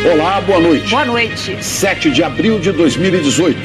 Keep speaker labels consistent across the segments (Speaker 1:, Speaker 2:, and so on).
Speaker 1: Olá, boa noite.
Speaker 2: Boa noite.
Speaker 1: 7 de abril de 2018.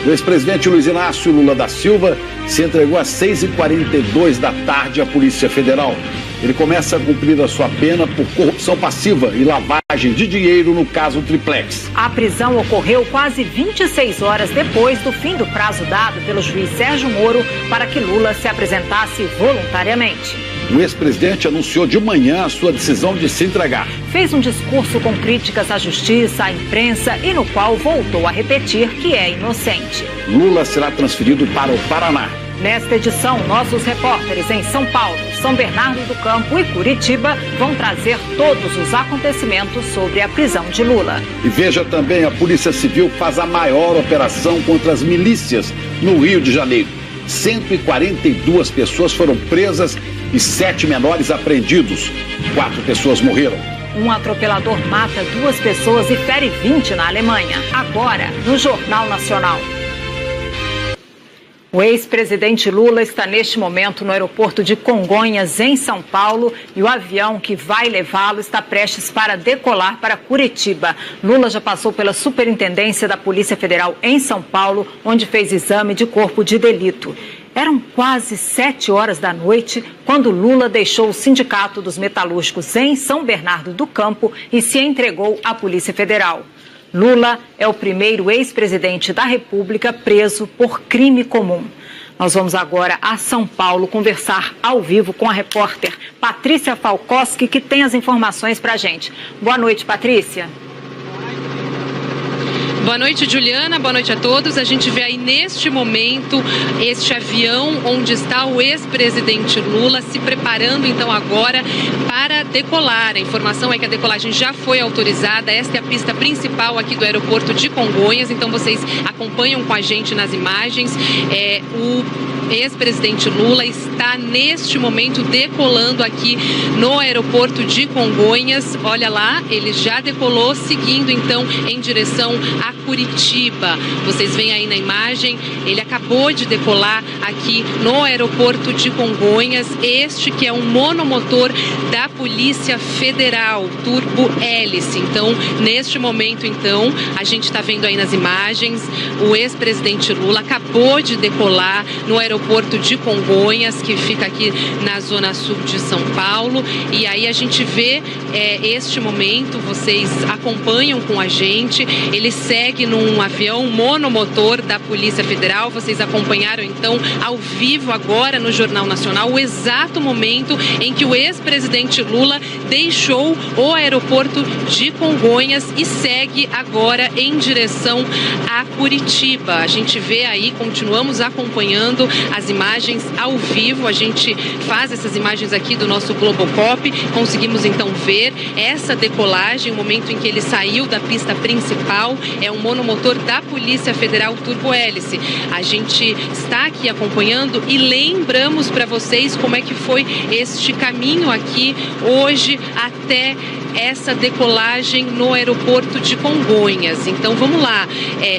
Speaker 1: O ex-presidente Luiz Inácio Lula da Silva se entregou às 6h42 da tarde à Polícia Federal. Ele começa a cumprir a sua pena por corrupção passiva e lavagem de dinheiro no caso Triplex.
Speaker 2: A prisão ocorreu quase 26 horas depois do fim do prazo dado pelo juiz Sérgio Moro para que Lula se apresentasse voluntariamente.
Speaker 1: O ex-presidente anunciou de manhã a sua decisão de se entregar.
Speaker 2: Fez um discurso com críticas à justiça, à imprensa e no qual voltou a repetir que é inocente.
Speaker 1: Lula será transferido para o Paraná.
Speaker 2: Nesta edição, nossos repórteres em São Paulo, São Bernardo do Campo e Curitiba vão trazer todos os acontecimentos sobre a prisão de Lula.
Speaker 1: E veja também, a Polícia Civil faz a maior operação contra as milícias no Rio de Janeiro. 142 pessoas foram presas e 7 menores apreendidos. 4 pessoas morreram.
Speaker 2: Um atropelador mata 2 pessoas e fere 20 na Alemanha. Agora, no Jornal Nacional. O ex-presidente Lula está neste momento no aeroporto de Congonhas, em São Paulo, e o avião que vai levá-lo está prestes para decolar para Curitiba. Lula já passou pela Superintendência da Polícia Federal em São Paulo, onde fez exame de corpo de delito. Eram quase 7 horas da noite quando Lula deixou o Sindicato dos Metalúrgicos em São Bernardo do Campo e se entregou à Polícia Federal. Lula é o primeiro ex-presidente da República preso por crime comum. Nós vamos agora a São Paulo conversar ao vivo com a repórter Patrícia Falkowski, que tem as informações para a gente. Boa noite, Patrícia.
Speaker 3: Boa noite, Juliana. Boa noite a todos. A gente vê aí neste momento este avião onde está o ex-presidente Lula se preparando então agora para decolar. A informação é que a decolagem já foi autorizada. Esta é a pista principal aqui do aeroporto de Congonhas. Então vocês acompanham com a gente nas imagens. O ex-presidente Lula está neste momento decolando aqui no aeroporto de Congonhas. Olha lá, ele já decolou, seguindo então em direção a Curitiba. Vocês veem aí na imagem, ele acabou de decolar aqui no aeroporto de Congonhas. Este que é um monomotor da Polícia Federal, turbo hélice. Então, neste momento, então, a gente está vendo aí nas imagens, o ex-presidente Lula acabou de decolar no aeroporto de Congonhas, que fica aqui na zona sul de São Paulo. E aí a gente vê este momento, vocês acompanham com a gente, ele segue num avião monomotor da Polícia Federal. Vocês acompanharam então ao vivo agora no Jornal Nacional o exato momento em que o ex-presidente Lula deixou o aeroporto de Congonhas e segue agora em direção a Curitiba. A gente vê aí, continuamos acompanhando as imagens ao vivo. A gente faz essas imagens aqui do nosso Globocop. Conseguimos então ver essa decolagem, o momento em que ele saiu da pista principal. É um monomotor da Polícia Federal turbo hélice. A gente está aqui acompanhando e lembramos para vocês como é que foi este caminho aqui hoje até essa decolagem no aeroporto de Congonhas. Então vamos lá,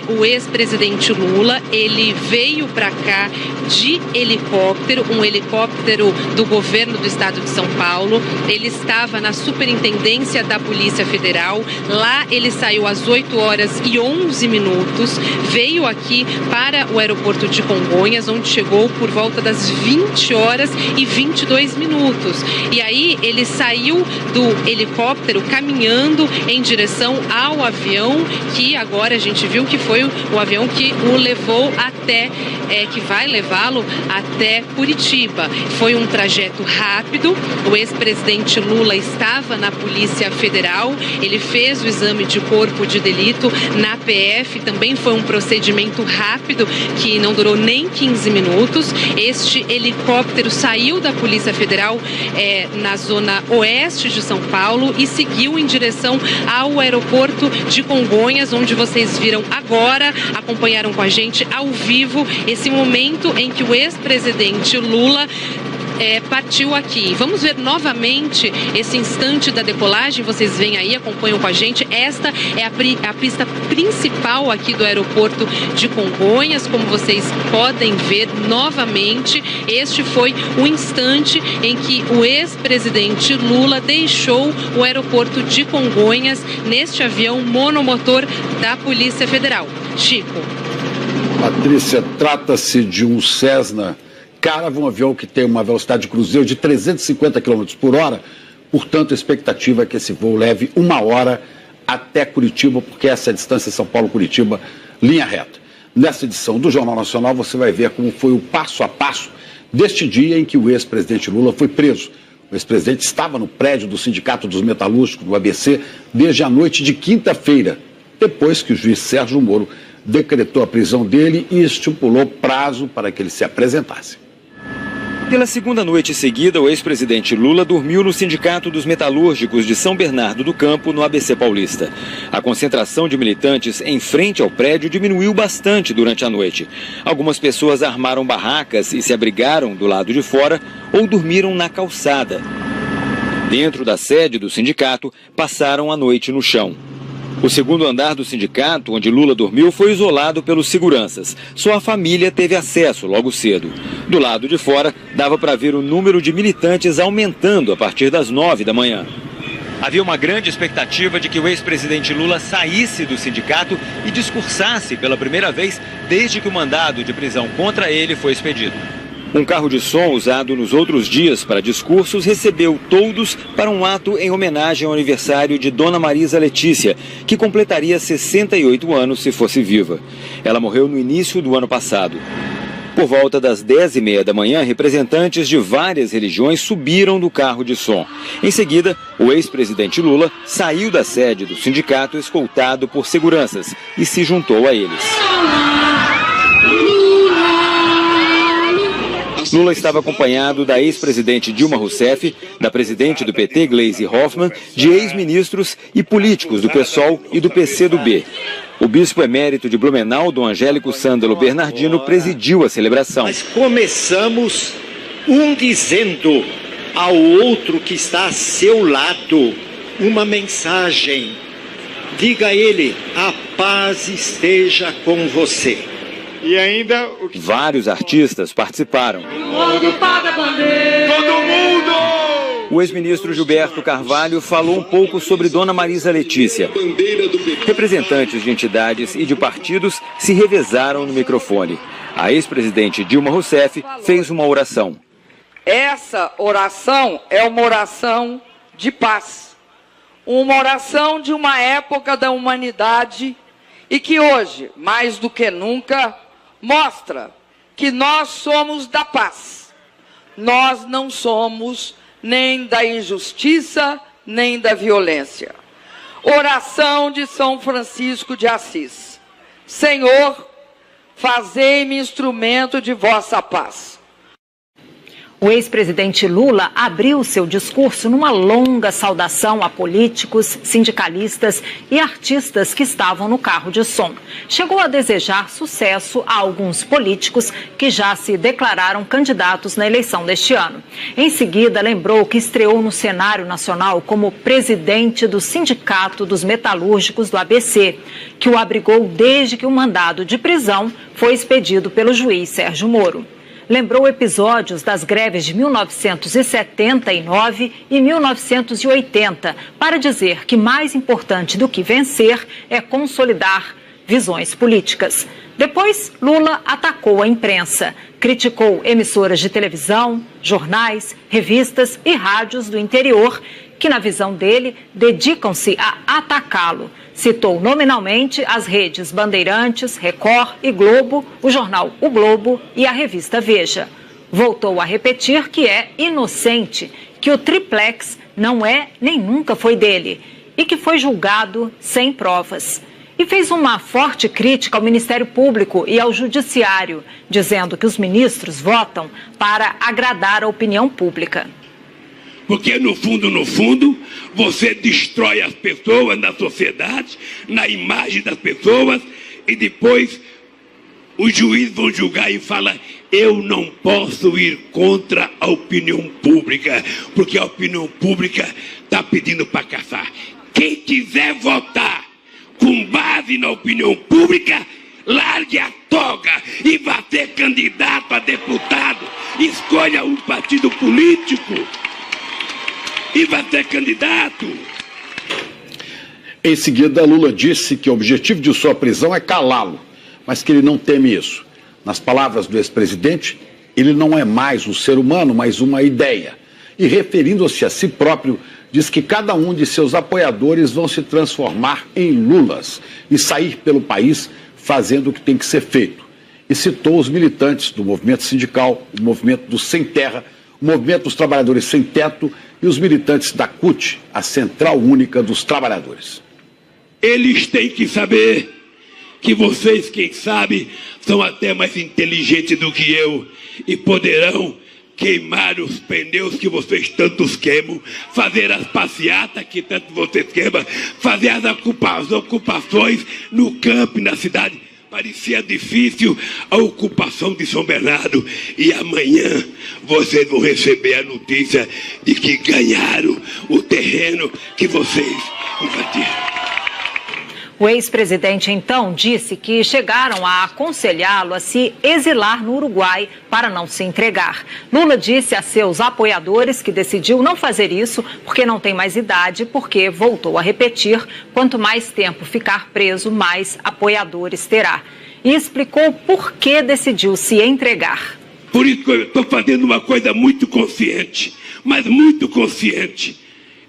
Speaker 3: o ex-presidente Lula, ele veio para cá de helicóptero, um helicóptero do governo do estado de São Paulo. Ele estava na Superintendência da Polícia Federal. Lá ele saiu às 8h11, veio aqui para o aeroporto de Congonhas, onde chegou por volta das 20h22. E aí ele saiu do helicóptero caminhando em direção ao avião, que agora a gente viu que foi o avião que o levou até, que vai levá-lo até Curitiba. Foi um trajeto rápido. O ex-presidente Lula estava na Polícia Federal, ele fez o exame de corpo de delito na PF, também foi um procedimento rápido que não durou nem 15 minutos. Este helicóptero saiu da Polícia Federal na zona oeste de São Paulo e seguiu em direção ao aeroporto de Congonhas, onde vocês viram agora, acompanharam com a gente ao vivo esse momento em que o ex-presidente Lula partiu aqui. Vamos ver novamente esse instante da decolagem. Vocês veem aí, acompanham com a gente. Esta é a pista principal aqui do aeroporto de Congonhas. Como vocês podem ver novamente, este foi o instante em que o ex-presidente Lula deixou o aeroporto de Congonhas neste avião monomotor da Polícia Federal. Chico.
Speaker 1: Patrícia, trata-se de um Cessna Caravan, um avião que tem uma velocidade de cruzeiro de 350 km por hora. Portanto, a expectativa é que esse voo leve 1 hora até Curitiba, porque essa é a distância São Paulo-Curitiba, linha reta. Nessa edição do Jornal Nacional, você vai ver como foi o passo a passo deste dia em que o ex-presidente Lula foi preso. O ex-presidente estava no prédio do Sindicato dos Metalúrgicos, do ABC, desde a noite de quinta-feira, depois que o juiz Sérgio Moro decretou a prisão dele e estipulou prazo para que ele se apresentasse.
Speaker 4: Pela segunda noite seguida, o ex-presidente Lula dormiu no Sindicato dos Metalúrgicos de São Bernardo do Campo, no ABC Paulista. A concentração de militantes em frente ao prédio diminuiu bastante durante a noite. Algumas pessoas armaram barracas e se abrigaram do lado de fora ou dormiram na calçada. Dentro da sede do sindicato, passaram a noite no chão. O segundo andar do sindicato, onde Lula dormiu, foi isolado pelos seguranças. Só a família teve acesso logo cedo. Do lado de fora, dava para ver o número de militantes aumentando a partir das 9 da manhã. Havia uma grande expectativa de que o ex-presidente Lula saísse do sindicato e discursasse pela primeira vez desde que o mandado de prisão contra ele foi expedido. Um carro de som usado nos outros dias para discursos recebeu todos para um ato em homenagem ao aniversário de Dona Marisa Letícia, que completaria 68 anos se fosse viva. Ela morreu no início do ano passado. Por volta das 10h30 da manhã, representantes de várias religiões subiram do carro de som. Em seguida, o ex-presidente Lula saiu da sede do sindicato escoltado por seguranças e se juntou a eles. Lula estava acompanhado da ex-presidente Dilma Rousseff, da presidente do PT, Gleisi Hoffmann, de ex-ministros e políticos do PSOL e do PCdoB. O bispo emérito de Blumenau, Dom Angélico Sândalo Bernardino, presidiu a celebração.
Speaker 5: Nós começamos um dizendo ao outro que está a seu lado uma mensagem. Diga a ele, a paz esteja com você.
Speaker 6: E ainda
Speaker 4: vários artistas participaram.
Speaker 6: Todo mundo!
Speaker 4: O ex-ministro Gilberto Carvalho falou um pouco sobre Dona Marisa Letícia. Representantes de entidades e de partidos se revezaram no microfone. A ex-presidente Dilma Rousseff fez uma oração.
Speaker 7: Essa oração é uma oração de paz. Uma oração de uma época da humanidade e que hoje, mais do que nunca, mostra que nós somos da paz. Nós não somos nem da injustiça, nem da violência. Oração de São Francisco de Assis. Senhor, fazei-me instrumento de vossa paz.
Speaker 2: O ex-presidente Lula abriu seu discurso numa longa saudação a políticos, sindicalistas e artistas que estavam no carro de som. Chegou a desejar sucesso a alguns políticos que já se declararam candidatos na eleição deste ano. Em seguida, lembrou que estreou no cenário nacional como presidente do Sindicato dos Metalúrgicos do ABC, que o abrigou desde que o mandado de prisão foi expedido pelo juiz Sérgio Moro. Lembrou episódios das greves de 1979 e 1980, para dizer que mais importante do que vencer é consolidar visões políticas. Depois, Lula atacou a imprensa, criticou emissoras de televisão, jornais, revistas e rádios do interior, que, na visão dele, dedicam-se a atacá-lo. Citou nominalmente as redes Bandeirantes, Record e Globo, o jornal O Globo e a revista Veja. Voltou a repetir que é inocente, que o triplex não é nem nunca foi dele e que foi julgado sem provas. E fez uma forte crítica ao Ministério Público e ao Judiciário, dizendo que os ministros votam para agradar a opinião pública.
Speaker 8: Porque no fundo, você destrói as pessoas na sociedade, na imagem das pessoas, e depois os juízes vão julgar e falar: eu não posso ir contra a opinião pública, porque a opinião pública está pedindo para caçar. Quem quiser votar com base na opinião pública, largue a toga e vá ser candidato a deputado. Escolha um partido político e vá ser candidato.
Speaker 1: Em seguida, Lula disse que o objetivo de sua prisão é calá-lo, mas que ele não teme isso. Nas palavras do ex-presidente, ele não é mais um ser humano, mas uma ideia. E referindo-se a si próprio, diz que cada um de seus apoiadores vão se transformar em Lulas e sair pelo país fazendo o que tem que ser feito. E citou os militantes do movimento sindical, o movimento dos sem terra, o movimento dos trabalhadores sem teto e os militantes da CUT, a Central Única dos Trabalhadores.
Speaker 8: Eles têm que saber que vocês, quem sabe, são até mais inteligentes do que eu e poderão queimar os pneus que vocês tantos queimam, fazer as passeatas que tanto vocês queimam, fazer as ocupações no campo e na cidade. Parecia difícil a ocupação de São Bernardo. E amanhã vocês vão receber a notícia de que ganharam o terreno que vocês invadiram.
Speaker 2: O ex-presidente, então, disse que chegaram a aconselhá-lo a se exilar no Uruguai para não se entregar. Lula disse a seus apoiadores que decidiu não fazer isso porque não tem mais idade, porque, voltou a repetir, quanto mais tempo ficar preso, mais apoiadores terá. E explicou por que decidiu se entregar.
Speaker 8: Por isso que eu estou fazendo uma coisa muito consciente, mas muito consciente.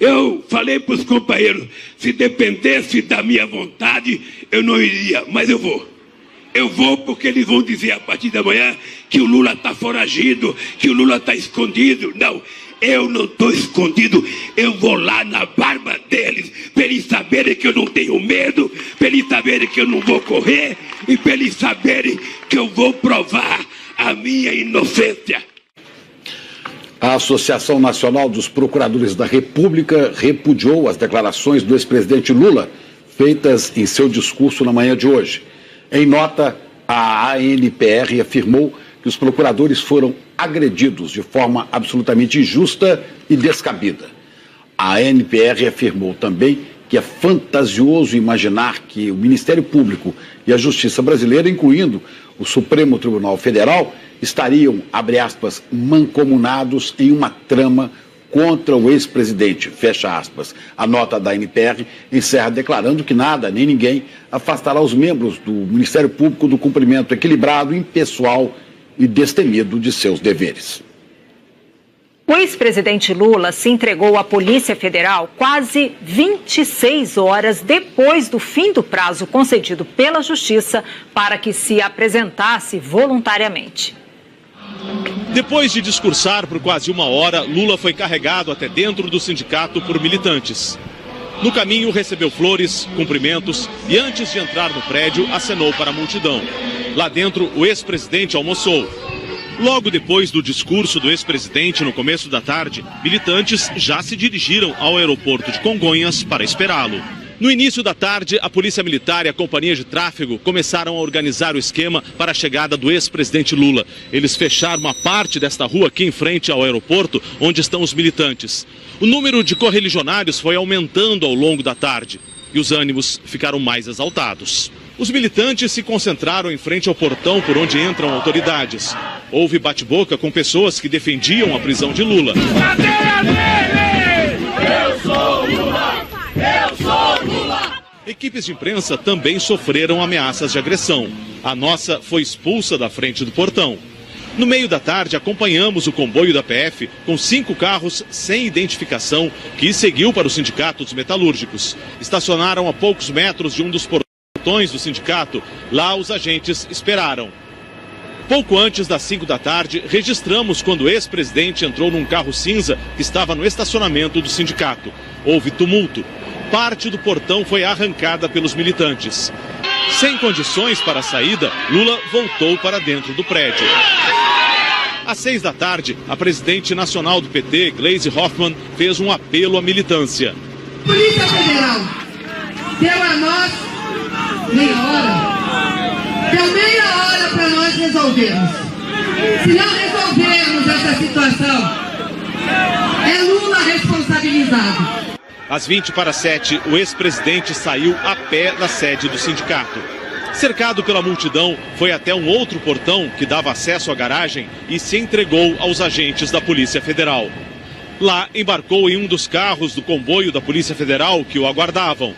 Speaker 8: Eu falei para os companheiros, se dependesse da minha vontade, eu não iria, mas eu vou. Eu vou porque eles vão dizer a partir da manhã que o Lula está foragido, que o Lula está escondido. Não, eu não estou escondido, eu vou lá na barba deles, para eles saberem que eu não tenho medo, para eles saberem que eu não vou correr e para eles saberem que eu vou provar a minha inocência.
Speaker 1: A Associação Nacional dos Procuradores da República repudiou as declarações do ex-presidente Lula, feitas em seu discurso na manhã de hoje. Em nota, a ANPR afirmou que os procuradores foram agredidos de forma absolutamente injusta e descabida. A ANPR afirmou também que é fantasioso imaginar que o Ministério Público e a Justiça brasileira, incluindo o Supremo Tribunal Federal, estariam, abre aspas, mancomunados em uma trama contra o ex-presidente, fecha aspas. A nota da ANPR encerra declarando que nada, nem ninguém, afastará os membros do Ministério Público do cumprimento equilibrado, impessoal e destemido de seus deveres.
Speaker 2: O ex-presidente Lula se entregou à Polícia Federal quase 26 horas depois do fim do prazo concedido pela Justiça para que se apresentasse voluntariamente.
Speaker 6: Depois de discursar por quase uma hora, Lula foi carregado até dentro do sindicato por militantes. No caminho, recebeu flores, cumprimentos e, antes de entrar no prédio, acenou para a multidão. Lá dentro, o ex-presidente almoçou. Logo depois do discurso do ex-presidente, no começo da tarde, militantes já se dirigiram ao aeroporto de Congonhas para esperá-lo. No início da tarde, a Polícia Militar e a Companhia de Tráfego começaram a organizar o esquema para a chegada do ex-presidente Lula. Eles fecharam uma parte desta rua aqui em frente ao aeroporto, onde estão os militantes. O número de correligionários foi aumentando ao longo da tarde e os ânimos ficaram mais exaltados. Os militantes se concentraram em frente ao portão por onde entram autoridades. Houve bate-boca com pessoas que defendiam a prisão de Lula.
Speaker 9: Eu sou Lula! Eu sou Lula!
Speaker 6: Equipes de imprensa também sofreram ameaças de agressão. A nossa foi expulsa da frente do portão. No meio da tarde, acompanhamos o comboio da PF com 5 carros sem identificação que seguiu para o Sindicato dos Metalúrgicos. Estacionaram a poucos metros de um dos portões do sindicato. Lá os agentes esperaram. Pouco antes das 5 da tarde, registramos quando o ex-presidente entrou num carro cinza que estava no estacionamento do sindicato. Houve tumulto. Parte do portão foi arrancada pelos militantes. Sem condições para a saída, Lula voltou para dentro do prédio. Às 6 da tarde, a presidente nacional do PT, Gleisi Hoffmann, fez um apelo à militância.
Speaker 10: Polícia Federal deu a nós meia hora. Deu meia hora para resolvermos. Se não resolvermos essa situação, é Lula responsabilizado.
Speaker 6: Às 20:07, o ex-presidente saiu a pé da sede do sindicato. Cercado pela multidão, foi até um outro portão que dava acesso à garagem e se entregou aos agentes da Polícia Federal. Lá, embarcou em um dos carros do comboio da Polícia Federal que o aguardavam.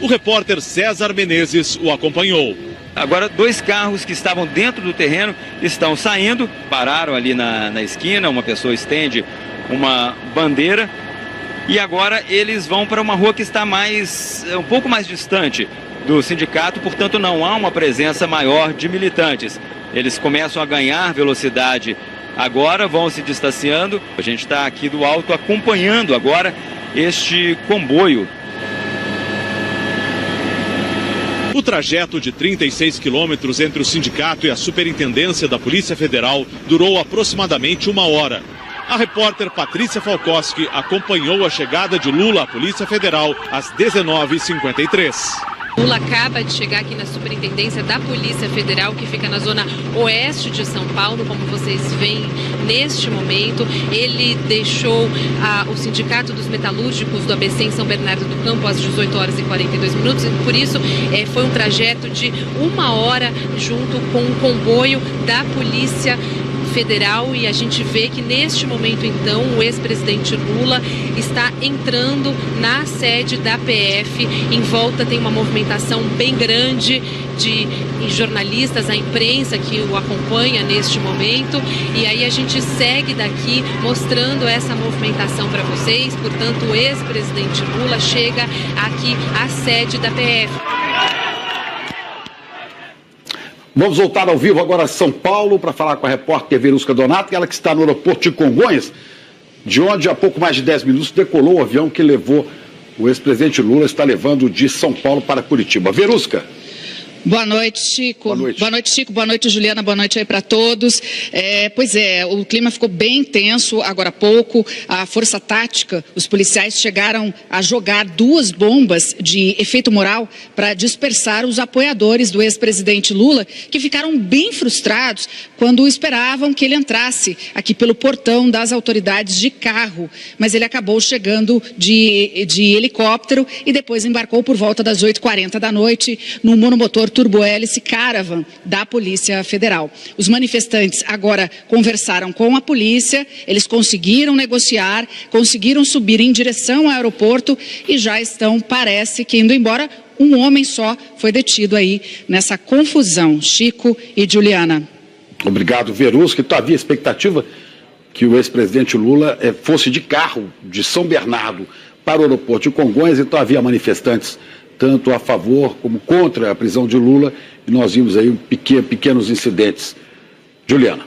Speaker 6: O repórter César Menezes o acompanhou.
Speaker 4: Agora, 2 carros que estavam dentro do terreno estão saindo, pararam ali na esquina, uma pessoa estende uma bandeira e agora eles vão para uma rua que está um pouco mais distante do sindicato, portanto não há uma presença maior de militantes. Eles começam a ganhar velocidade agora, vão se distanciando. A gente está aqui do alto acompanhando agora este comboio.
Speaker 6: O trajeto de 36 quilômetros entre o sindicato e a Superintendência da Polícia Federal durou aproximadamente 1 hora. A repórter Patrícia Falkowski acompanhou a chegada de Lula à Polícia Federal às 19h53.
Speaker 3: Lula acaba de chegar aqui na Superintendência da Polícia Federal, que fica na zona oeste de São Paulo, como vocês veem neste momento. Ele deixou o Sindicato dos Metalúrgicos do ABC em São Bernardo do Campo às 18h42. E por isso foi um trajeto de 1 hora junto com o comboio da Polícia Federal, e a gente vê que neste momento então o ex-presidente Lula está entrando na sede da PF. Em volta tem uma movimentação bem grande de jornalistas, a imprensa que o acompanha neste momento, e aí a gente segue daqui mostrando essa movimentação para vocês. Portanto, o ex-presidente Lula chega aqui à sede da PF.
Speaker 1: Vamos voltar ao vivo agora a São Paulo para falar com a repórter Verusca Donato, ela que está no aeroporto de Congonhas, de onde há pouco mais de 10 minutos decolou o avião que levou o ex-presidente Lula, está levando de São Paulo para Curitiba. Verusca.
Speaker 11: Boa noite, Chico. Boa noite, Chico. Boa noite, Juliana. Boa noite aí para todos. Pois é, o clima ficou bem tenso agora há pouco. A força tática, os policiais chegaram a jogar 2 bombas de efeito moral para dispersar os apoiadores do ex-presidente Lula, que ficaram bem frustrados quando esperavam que ele entrasse aqui pelo portão das autoridades de carro. Mas ele acabou chegando de helicóptero e depois embarcou por volta das 8h40 da noite no monomotor turbohélice Caravan da Polícia Federal. Os manifestantes agora conversaram com a polícia, eles conseguiram negociar, conseguiram subir em direção ao aeroporto e já estão, parece que indo embora. Um homem só foi detido aí nessa confusão. Chico e Juliana.
Speaker 1: Obrigado, Verusca. Então havia expectativa que o ex-presidente Lula fosse de carro de São Bernardo para o aeroporto de Congonhas, então havia manifestantes tanto a favor como contra a prisão de Lula, e nós vimos aí pequenos incidentes. Juliana.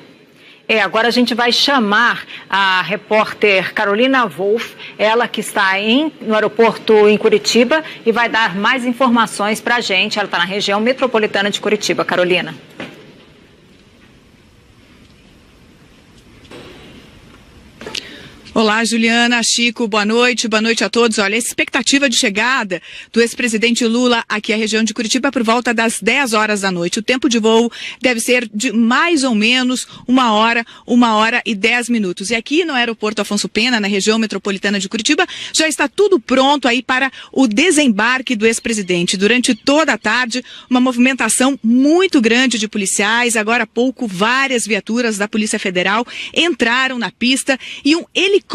Speaker 2: Agora a gente vai chamar a repórter Carolina Wolff, ela que está no aeroporto em Curitiba e vai dar mais informações para a gente. Ela está na região metropolitana de Curitiba. Carolina.
Speaker 12: Olá, Juliana, Chico, boa noite a todos. Olha, a expectativa de chegada do ex-presidente Lula aqui à região de Curitiba por volta das 10 horas da noite. O tempo de voo deve ser de mais ou menos 1 hora e 10 minutos. E aqui no aeroporto Afonso Pena, na região metropolitana de Curitiba, já está tudo pronto aí para o desembarque do ex-presidente. Durante toda a tarde, uma movimentação muito grande de policiais. Agora há pouco, várias viaturas da Polícia Federal entraram na pista e um helicóptero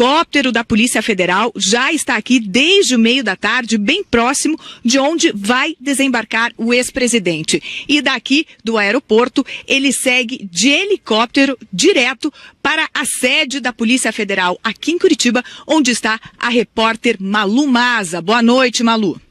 Speaker 12: da Polícia Federal já está aqui desde o meio da tarde, bem próximo de onde vai desembarcar o ex-presidente. E daqui do aeroporto, ele segue de helicóptero direto para a sede da Polícia Federal aqui em Curitiba, onde está a repórter Malu Maza. Boa noite, Malu.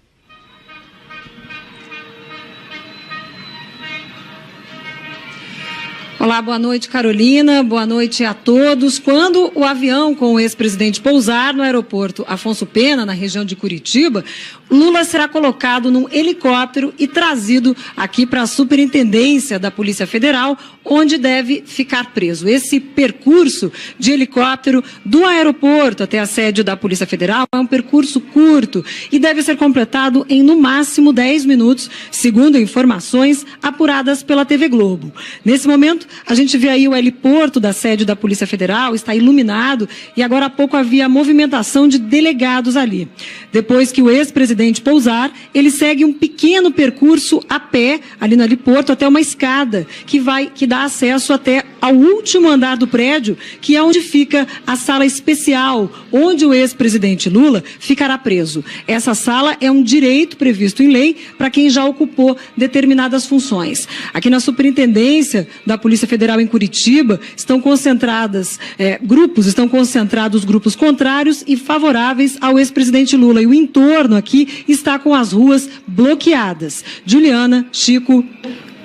Speaker 13: Olá, boa noite, Carolina, boa noite a todos. Quando o avião com o ex-presidente pousar no aeroporto Afonso Pena, na região de Curitiba, Lula será colocado num helicóptero e trazido aqui para a Superintendência da Polícia Federal, onde deve ficar preso. Esse percurso de helicóptero do aeroporto até a sede da Polícia Federal é um percurso curto e deve ser completado em, no máximo, 10 minutos, segundo informações apuradas pela TV Globo. Nesse momento, a gente vê aí o heliporto da sede da Polícia Federal, está iluminado, e agora há pouco havia movimentação de delegados ali. Depois que o ex-presidente pousar, ele segue um pequeno percurso a pé, ali no heliporto, até uma escada, que dá acesso até ao último andar do prédio, que é onde fica a sala especial, onde o ex-presidente Lula ficará preso. Essa sala é um direito previsto em lei para quem já ocupou determinadas funções. Aqui na Superintendência da Polícia Federal em Curitiba estão concentrados grupos contrários e favoráveis ao ex-presidente Lula. E o entorno aqui está com as ruas bloqueadas. Juliana, Chico.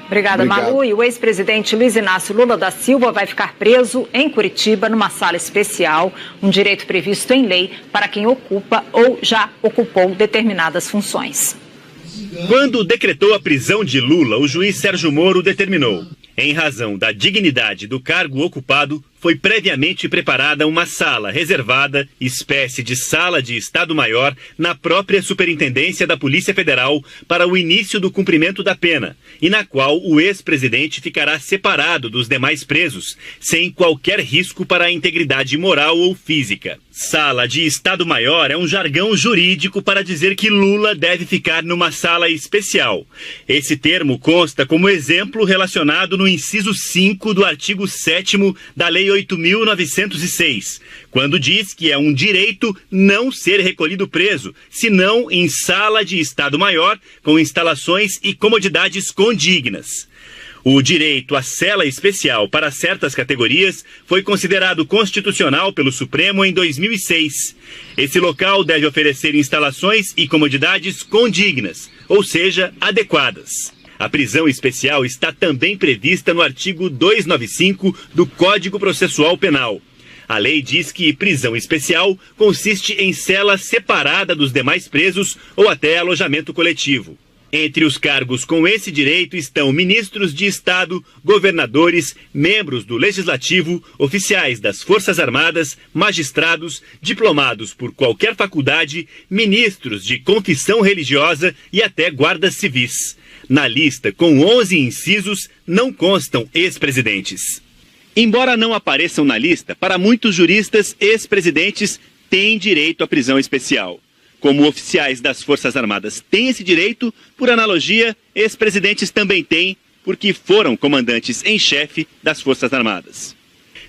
Speaker 2: Obrigada, Malu. E o ex-presidente Luiz Inácio Lula da Silva vai ficar preso em Curitiba, numa sala especial, um direito previsto em lei para quem ocupa ou já ocupou determinadas funções.
Speaker 14: Quando decretou a prisão de Lula, o juiz Sérgio Moro determinou: em razão da dignidade do cargo ocupado, foi previamente preparada uma sala reservada, espécie de sala de Estado-Maior, na própria Superintendência da Polícia Federal para o início do cumprimento da pena, e na qual o ex-presidente ficará separado dos demais presos, sem qualquer risco para a integridade moral ou física. Sala de Estado-Maior é um jargão jurídico para dizer que Lula deve ficar numa sala especial. Esse termo consta como exemplo relacionado no inciso 5 do artigo 7º da Lei 8.906, quando diz que é um direito não ser recolhido preso, senão em sala de Estado-Maior, com instalações e comodidades condignas. O direito à cela especial para certas categorias foi considerado constitucional pelo Supremo em 2006. Esse local deve oferecer instalações e comodidades condignas, ou seja, adequadas. A prisão especial está também prevista no artigo 295 do Código Processual Penal. A lei diz que prisão especial consiste em cela separada dos demais presos ou até alojamento coletivo. Entre os cargos com esse direito estão ministros de Estado, governadores, membros do Legislativo, oficiais das Forças Armadas, magistrados, diplomados por qualquer faculdade, ministros de confissão religiosa e até guardas civis. Na lista, com 11 incisos, não constam ex-presidentes. Embora não apareçam na lista, para muitos juristas, ex-presidentes têm direito à prisão especial. Como oficiais das Forças Armadas têm esse direito, por analogia, ex-presidentes também têm, porque foram comandantes em chefe das Forças Armadas.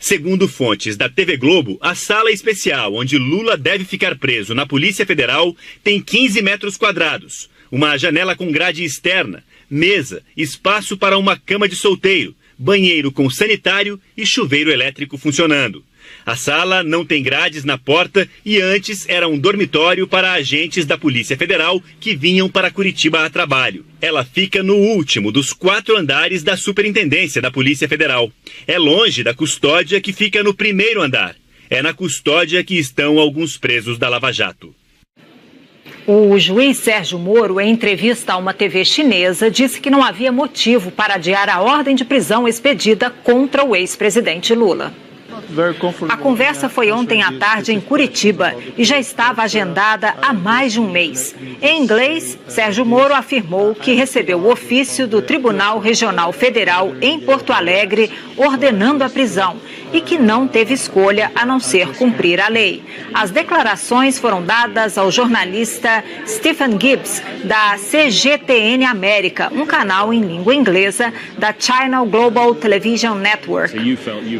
Speaker 14: Segundo fontes da TV Globo, a sala especial onde Lula deve ficar preso na Polícia Federal tem 15 metros quadrados, uma janela com grade externa, mesa, espaço para uma cama de solteiro, banheiro com sanitário e chuveiro elétrico funcionando. A sala não tem grades na porta e antes era um dormitório para agentes da Polícia Federal que vinham para Curitiba a trabalho. Ela fica no último dos 4 andares da Superintendência da Polícia Federal. É longe da custódia que fica no primeiro andar. É na custódia que estão alguns presos da Lava Jato.
Speaker 2: O juiz Sérgio Moro, em entrevista a uma TV chinesa, disse que não havia motivo para adiar a ordem de prisão expedida contra o ex-presidente Lula. A conversa foi ontem à tarde em Curitiba e já estava agendada há mais de um mês. Em inglês, Sérgio Moro afirmou que recebeu o ofício do Tribunal Regional Federal em Porto Alegre ordenando a prisão e que não teve escolha a não ser cumprir a lei. As declarações foram dadas ao jornalista Stephen Gibbs, da CGTN América, um canal em língua inglesa da China Global Television Network.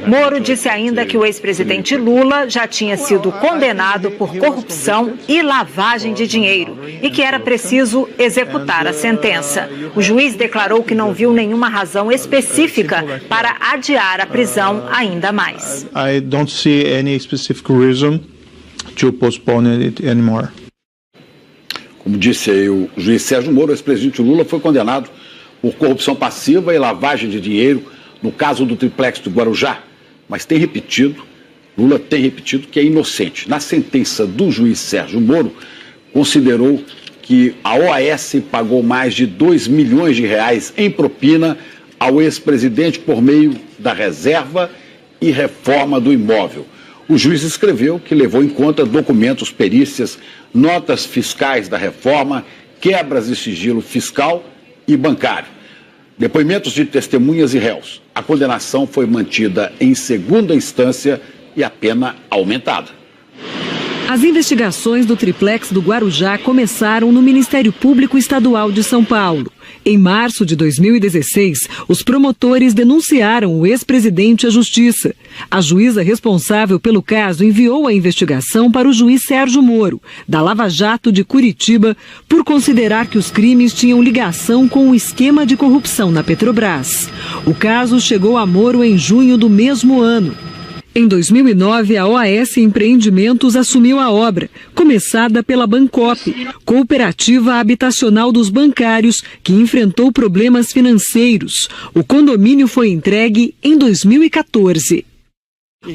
Speaker 2: Moro disse ainda que o ex-presidente Lula já tinha sido condenado por corrupção e lavagem de dinheiro e que era preciso executar a sentença. O juiz declarou que não viu nenhuma razão específica para adiar a prisão ainda mais.
Speaker 15: I don't see any specific reason to postpone it anymore.
Speaker 1: Como disse aí o juiz Sérgio Moro, o ex-presidente Lula foi condenado por corrupção passiva e lavagem de dinheiro no caso do triplex do Guarujá, mas Lula tem repetido que é inocente. Na sentença do juiz Sérgio Moro, considerou que a OAS pagou mais de 2 milhões de reais em propina ao ex-presidente por meio da reserva e reforma do imóvel. O juiz escreveu que levou em conta documentos, perícias, notas fiscais da reforma, quebras de sigilo fiscal e bancário. Depoimentos de testemunhas e réus. A condenação foi mantida em segunda instância e a pena aumentada.
Speaker 16: As investigações do triplex do Guarujá começaram no Ministério Público Estadual de São Paulo. Em março de 2016, os promotores denunciaram o ex-presidente à Justiça. A juíza responsável pelo caso enviou a investigação para o juiz Sérgio Moro, da Lava Jato de Curitiba, por considerar que os crimes tinham ligação com o esquema de corrupção na Petrobras. O caso chegou a Moro em junho do mesmo ano. Em 2009, a OAS Empreendimentos assumiu a obra, começada pela Bancop, cooperativa habitacional dos bancários, que enfrentou problemas financeiros. O condomínio foi entregue em 2014.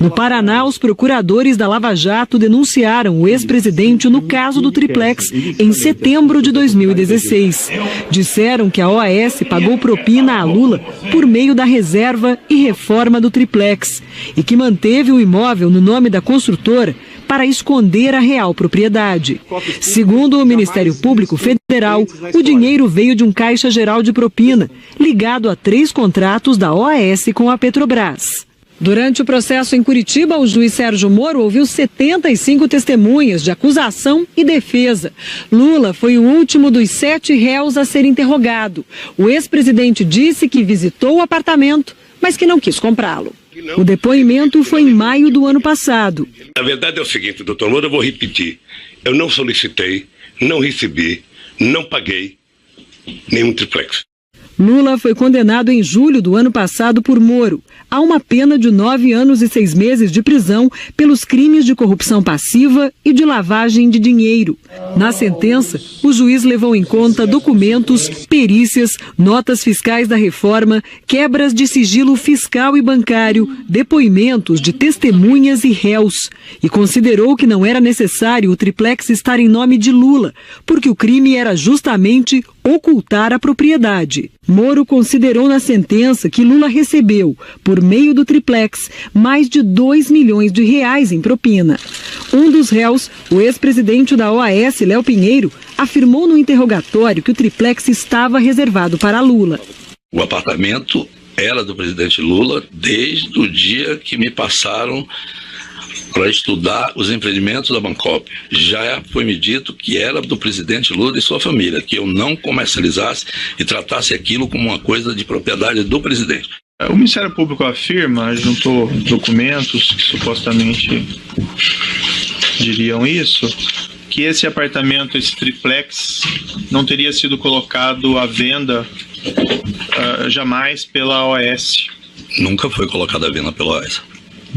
Speaker 16: No Paraná, os procuradores da Lava Jato denunciaram o ex-presidente no caso do triplex em setembro de 2016. Disseram que a OAS pagou propina a Lula por meio da reserva e reforma do triplex e que manteve o imóvel no nome da construtora para esconder a real propriedade. Segundo o Ministério Público Federal, o dinheiro veio de um caixa geral de propina, ligado a 3 contratos da OAS com a Petrobras. Durante o processo em Curitiba, o juiz Sérgio Moro ouviu 75 testemunhas de acusação e defesa. Lula foi o último dos 7 réus a ser interrogado. O ex-presidente disse que visitou o apartamento, mas que não quis comprá-lo. O depoimento foi em maio do ano passado.
Speaker 8: A verdade é o seguinte, doutor Lula, eu vou repetir. Eu não solicitei, não recebi, não paguei nenhum triplex.
Speaker 16: Lula foi condenado em julho do ano passado por Moro a uma pena de 9 anos e 6 meses de prisão pelos crimes de corrupção passiva e de lavagem de dinheiro. Na sentença, o juiz levou em conta documentos, perícias, notas fiscais da reforma, quebras de sigilo fiscal e bancário, depoimentos de testemunhas e réus, e considerou que não era necessário o triplex estar em nome de Lula, porque o crime era justamente ocultar a propriedade. Moro considerou na sentença que Lula recebeu, por meio do triplex, mais de 2 milhões de reais em propina. Um dos réus, o ex-presidente da OAS, Léo Pinheiro, afirmou no interrogatório que o triplex estava reservado para Lula.
Speaker 17: O apartamento era do presidente Lula desde o dia que me passaram para estudar os empreendimentos da Bancop. Já foi me dito que era do presidente Lula e sua família, que eu não comercializasse e tratasse aquilo como uma coisa de propriedade do presidente.
Speaker 15: O Ministério Público afirma, juntou documentos que supostamente diriam isso, que esse apartamento, esse triplex, não teria sido colocado à venda jamais pela OAS.
Speaker 17: Nunca foi colocado à venda pela OAS.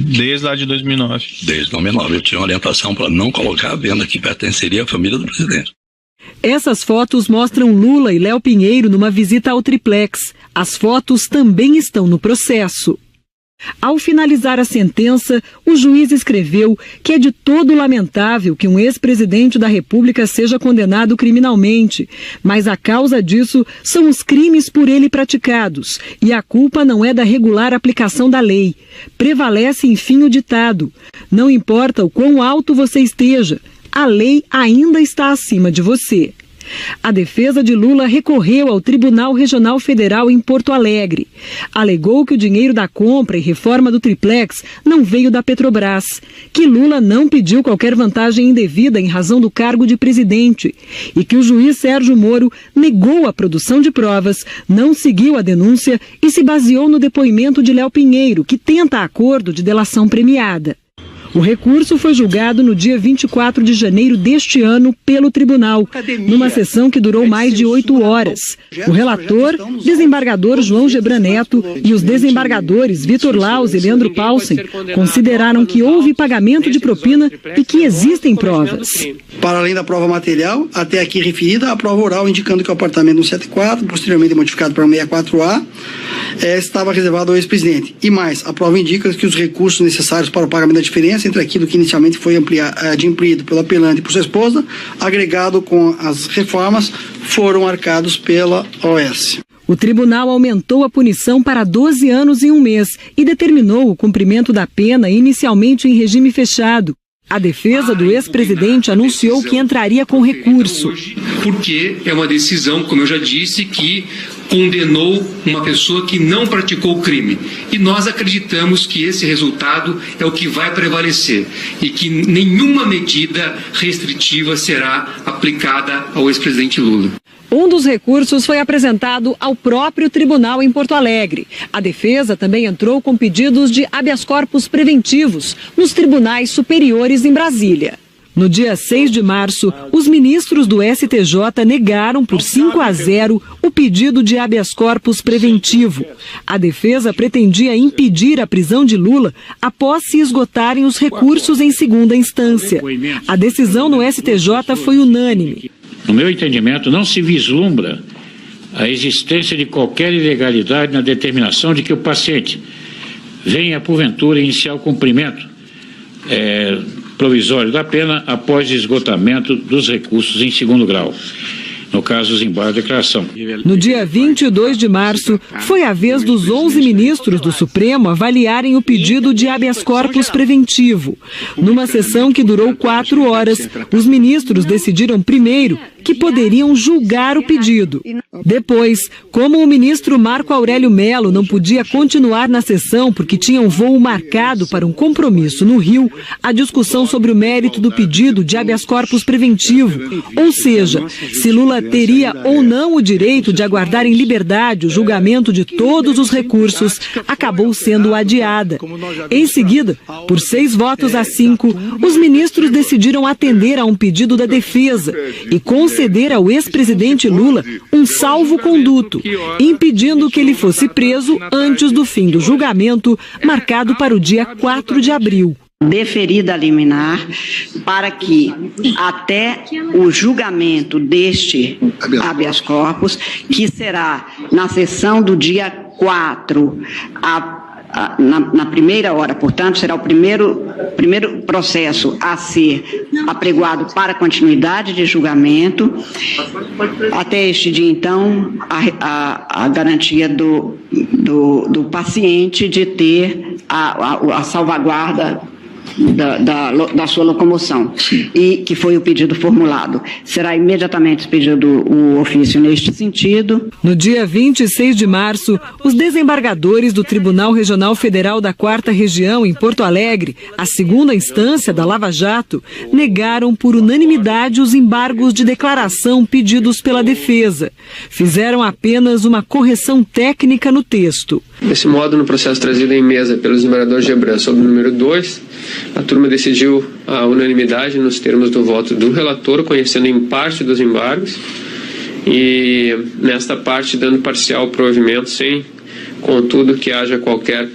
Speaker 15: Desde lá de 2009.
Speaker 17: Desde 2009. Eu tinha uma orientação para não colocar a venda que pertenceria à família do presidente.
Speaker 16: Essas fotos mostram Lula e Léo Pinheiro numa visita ao triplex. As fotos também estão no processo. Ao finalizar a sentença, o juiz escreveu que é de todo lamentável que um ex-presidente da República seja condenado criminalmente, mas a causa disso são os crimes por ele praticados, e a culpa não é da regular aplicação da lei. Prevalece, enfim, o ditado: não importa o quão alto você esteja, a lei ainda está acima de você. A defesa de Lula recorreu ao Tribunal Regional Federal em Porto Alegre. Alegou que o dinheiro da compra e reforma do triplex não veio da Petrobras, que Lula não pediu qualquer vantagem indevida em razão do cargo de presidente e que o juiz Sérgio Moro negou a produção de provas, não seguiu a denúncia e se baseou no depoimento de Léo Pinheiro, que tenta acordo de delação premiada. O recurso foi julgado no dia 24 de janeiro deste ano pelo tribunal, numa sessão que durou mais de 8 horas. O relator, desembargador João Gebran Neto, e os desembargadores Vitor Laus e Leandro Paulsen consideraram que houve pagamento de propina e que existem provas.
Speaker 18: Para além da prova material, até aqui referida, a prova oral indicando que o apartamento 174, posteriormente modificado para 64A, estava reservado ao ex-presidente. E mais, a prova indica que os recursos necessários para o pagamento da diferença entre aquilo que inicialmente foi adimplido pelo apelante e por sua esposa, agregado com as reformas, foram arcados pela OAS.
Speaker 16: O tribunal aumentou a punição para 12 anos e 1 mês e determinou o cumprimento da pena inicialmente em regime fechado. A defesa do ex-presidente anunciou que entraria com recurso.
Speaker 19: Porque é uma decisão, como eu já disse, que condenou uma pessoa que não praticou o crime. E nós acreditamos que esse resultado é o que vai prevalecer e que nenhuma medida restritiva será aplicada ao ex-presidente Lula.
Speaker 16: Um dos recursos foi apresentado ao próprio tribunal em Porto Alegre. A defesa também entrou com pedidos de habeas corpus preventivos nos tribunais superiores em Brasília. No dia 6 de março, os ministros do STJ negaram por 5-0 o pedido de habeas corpus preventivo. A defesa pretendia impedir a prisão de Lula após se esgotarem os recursos em segunda instância. A decisão no STJ foi unânime.
Speaker 20: No meu entendimento, não se vislumbra a existência de qualquer ilegalidade na determinação de que o paciente venha, porventura, iniciar o cumprimento provisório da pena após esgotamento dos recursos em segundo grau. No caso, os embargos de declaração.
Speaker 16: No dia 22 de março, foi a vez dos 11 ministros do Supremo avaliarem o pedido de habeas corpus preventivo. Numa sessão que durou 4 horas, os ministros decidiram primeiro que poderiam julgar o pedido. Depois, como o ministro Marco Aurélio Mello não podia continuar na sessão porque tinha um voo marcado para um compromisso no Rio, a discussão sobre o mérito do pedido de habeas corpus preventivo, ou seja, se Lula teria ou não o direito de aguardar em liberdade o julgamento de todos os recursos, acabou sendo adiada. Em seguida, por 6-5, os ministros decidiram atender a um pedido da defesa e conceder ao ex-presidente Lula um salvo-conduto, impedindo que ele fosse preso antes do fim do julgamento, marcado para o dia 4 de abril.
Speaker 21: Deferida a liminar para que até o julgamento deste habeas corpus, que será na sessão do dia 4, na primeira hora, portanto, será o primeiro processo a ser apregoado para continuidade de julgamento. Até este dia, então, a garantia do paciente de ter a salvaguarda da sua locomoção, e que foi o pedido formulado. Será imediatamente expedido o ofício neste sentido.
Speaker 16: No dia 26 de março, os desembargadores do Tribunal Regional Federal da 4ª Região, em Porto Alegre, a segunda instância da Lava Jato, negaram por unanimidade os embargos de declaração pedidos pela defesa. Fizeram apenas uma correção técnica no texto.
Speaker 22: Desse modo, no processo trazido em mesa pelos desembargadores Gebran sobre o número 2, a turma decidiu a unanimidade nos termos do voto do relator, conhecendo em parte dos embargos, e nesta parte dando parcial provimento, sem, contudo, que haja qualquer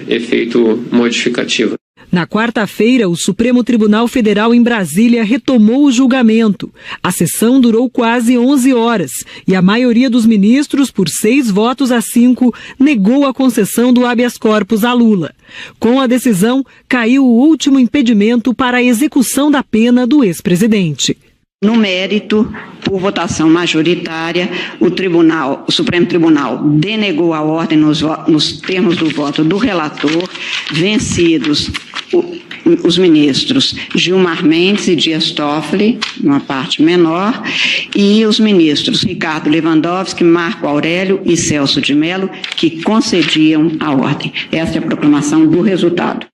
Speaker 22: efeito modificativo.
Speaker 16: Na quarta-feira, o Supremo Tribunal Federal em Brasília retomou o julgamento. A sessão durou quase 11 horas e a maioria dos ministros, por 6-5, negou a concessão do habeas corpus a Lula. Com a decisão, caiu o último impedimento para a execução da pena do ex-presidente.
Speaker 21: No mérito, por votação majoritária, o Supremo Tribunal denegou a ordem nos termos do voto do relator, vencidos os ministros Gilmar Mendes e Dias Toffoli, numa parte menor, e os ministros Ricardo Lewandowski, Marco Aurélio e Celso de Mello, que concediam a ordem. Essa é a proclamação do resultado.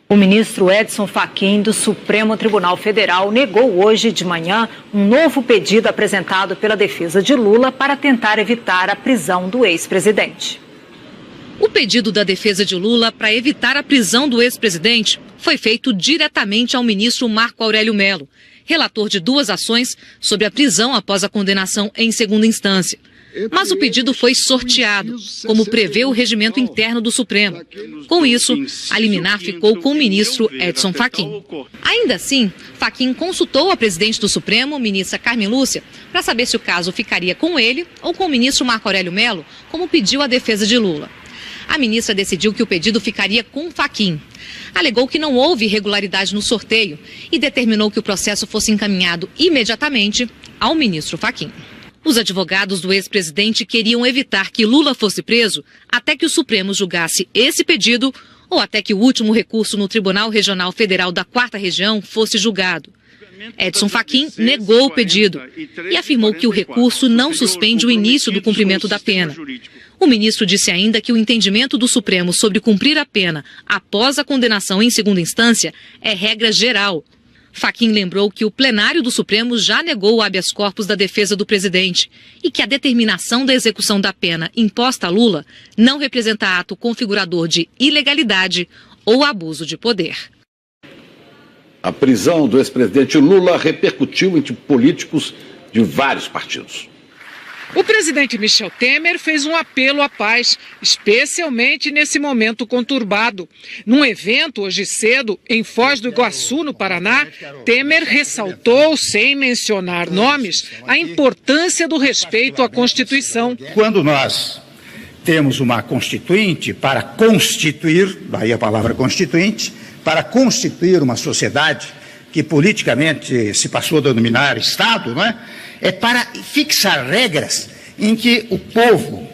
Speaker 2: O ministro Edson Fachin, do Supremo Tribunal Federal, negou hoje de manhã um novo pedido apresentado pela defesa de Lula para tentar evitar a prisão do ex-presidente.
Speaker 3: O pedido da defesa de Lula para evitar a prisão do ex-presidente foi feito diretamente ao ministro Marco Aurélio Mello, relator de 2 ações sobre a prisão após a condenação em segunda instância. Mas o pedido foi sorteado, como prevê o regimento interno do Supremo. Com isso, a liminar ficou com o ministro Edson Fachin. Ainda assim, Fachin consultou a presidente do Supremo, ministra Carmen Lúcia, para saber se o caso ficaria com ele ou com o ministro Marco Aurélio Mello, como pediu a defesa de Lula. A ministra decidiu que o pedido ficaria com Fachin. Alegou que não houve irregularidade no sorteio e determinou que o processo fosse encaminhado imediatamente ao ministro Fachin. Os advogados do ex-presidente queriam evitar que Lula fosse preso até que o Supremo julgasse esse pedido ou até que o último recurso no Tribunal Regional Federal da 4ª Região fosse julgado. Edson Fachin negou o pedido e afirmou que o recurso não suspende o início do cumprimento da pena. O ministro disse ainda que o entendimento do Supremo sobre cumprir a pena após a condenação em segunda instância é regra geral. Fachin lembrou que o plenário do Supremo já negou o habeas corpus da defesa do presidente e que a determinação da execução da pena imposta a Lula não representa ato configurador de ilegalidade ou abuso de poder.
Speaker 1: A prisão do ex-presidente Lula repercutiu entre políticos de vários partidos.
Speaker 5: O presidente Michel Temer fez um apelo à paz, especialmente nesse momento conturbado. Num evento hoje cedo, em Foz do Iguaçu, no Paraná, Temer ressaltou, sem mencionar nomes, a importância do respeito à Constituição.
Speaker 7: Quando nós temos uma constituinte para constituir, daí a palavra constituinte, para constituir uma sociedade que politicamente se passou a denominar Estado, não é? É para fixar regras em que o povo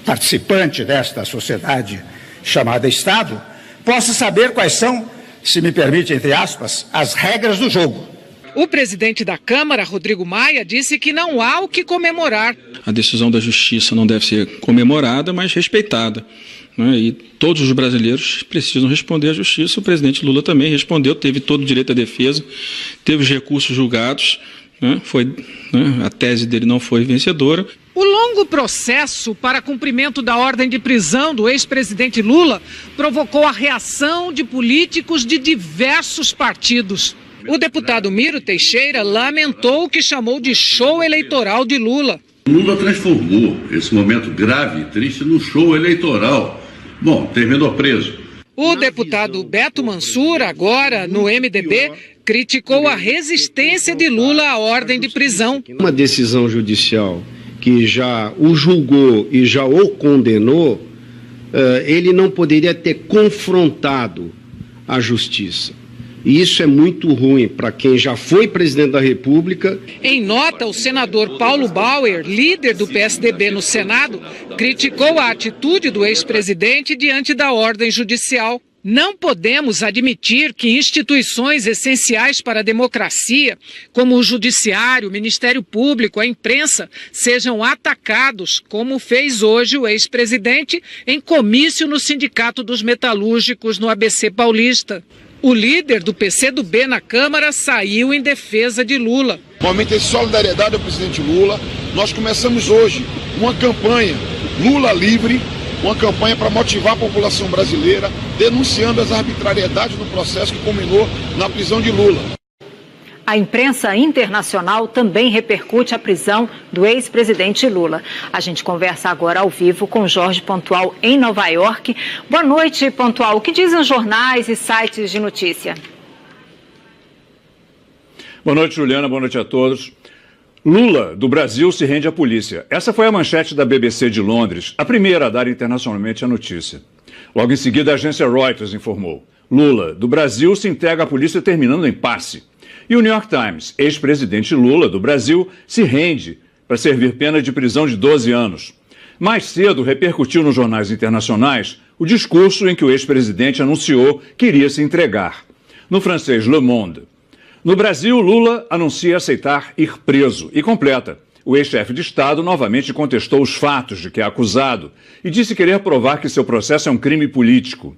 Speaker 7: participante desta sociedade chamada Estado possa saber quais são, se me permite, entre aspas, as regras do jogo.
Speaker 5: O presidente da Câmara, Rodrigo Maia, disse que não há o que comemorar.
Speaker 23: A decisão da Justiça não deve ser comemorada, mas respeitada. E todos os brasileiros precisam responder à Justiça. O presidente Lula também respondeu, teve todo o direito à defesa, teve os recursos julgados, a tese dele não foi vencedora.
Speaker 5: O longo processo para cumprimento da ordem de prisão do ex-presidente Lula provocou a reação de políticos de diversos partidos. O deputado Miro Teixeira lamentou o que chamou de show eleitoral de Lula.
Speaker 24: Lula transformou esse momento grave e triste num show eleitoral. Bom, terminou preso.
Speaker 5: O deputado Beto Mansur, agora no MDB, criticou a resistência de Lula à ordem de prisão.
Speaker 25: Uma decisão judicial que já o julgou e já o condenou, ele não poderia ter confrontado a justiça. E isso é muito ruim para quem já foi presidente da República.
Speaker 5: Em nota, o senador Paulo Bauer, líder do PSDB no Senado, criticou a atitude do ex-presidente diante da ordem judicial. Não podemos admitir que instituições essenciais para a democracia, como o Judiciário, o Ministério Público, a imprensa, sejam atacados, como fez hoje o ex-presidente em comício no Sindicato dos Metalúrgicos no ABC Paulista. O líder do PCdoB na Câmara saiu em defesa de Lula.
Speaker 26: Momento de solidariedade ao presidente Lula, nós começamos hoje uma campanha Lula Livre, uma campanha para motivar a população brasileira, denunciando as arbitrariedades do processo que culminou na prisão de Lula.
Speaker 2: A imprensa internacional também repercute a prisão do ex-presidente Lula. A gente conversa agora ao vivo com Jorge Pontual em Nova York. Boa noite, Pontual. O que dizem os jornais e sites de notícia?
Speaker 27: Boa noite, Juliana. Boa noite a todos. Lula, do Brasil, se rende à polícia. Essa foi a manchete da BBC de Londres, a primeira a dar internacionalmente a notícia. Logo em seguida, a agência Reuters informou. Lula, do Brasil, se integra à polícia terminando em impasse. E o New York Times, ex-presidente Lula, do Brasil, se rende para servir pena de prisão de 12 anos. Mais cedo, repercutiu nos jornais internacionais o discurso em que o ex-presidente anunciou que iria se entregar. No francês Le Monde. No Brasil, Lula anuncia aceitar ir preso e completa. O ex-chefe de Estado novamente contestou os fatos de que é acusado e disse querer provar que seu processo é um crime político.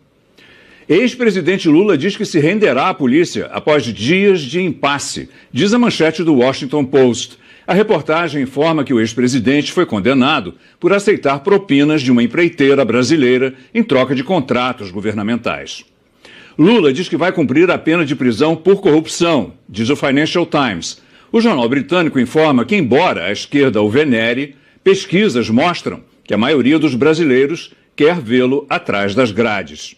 Speaker 27: Ex-presidente Lula diz que se renderá à polícia após dias de impasse, diz a manchete do Washington Post. A reportagem informa que o ex-presidente foi condenado por aceitar propinas de uma empreiteira brasileira em troca de contratos governamentais. Lula diz que vai cumprir a pena de prisão por corrupção, diz o Financial Times. O jornal britânico informa que, embora a esquerda o venere, pesquisas mostram que a maioria dos brasileiros quer vê-lo atrás das grades.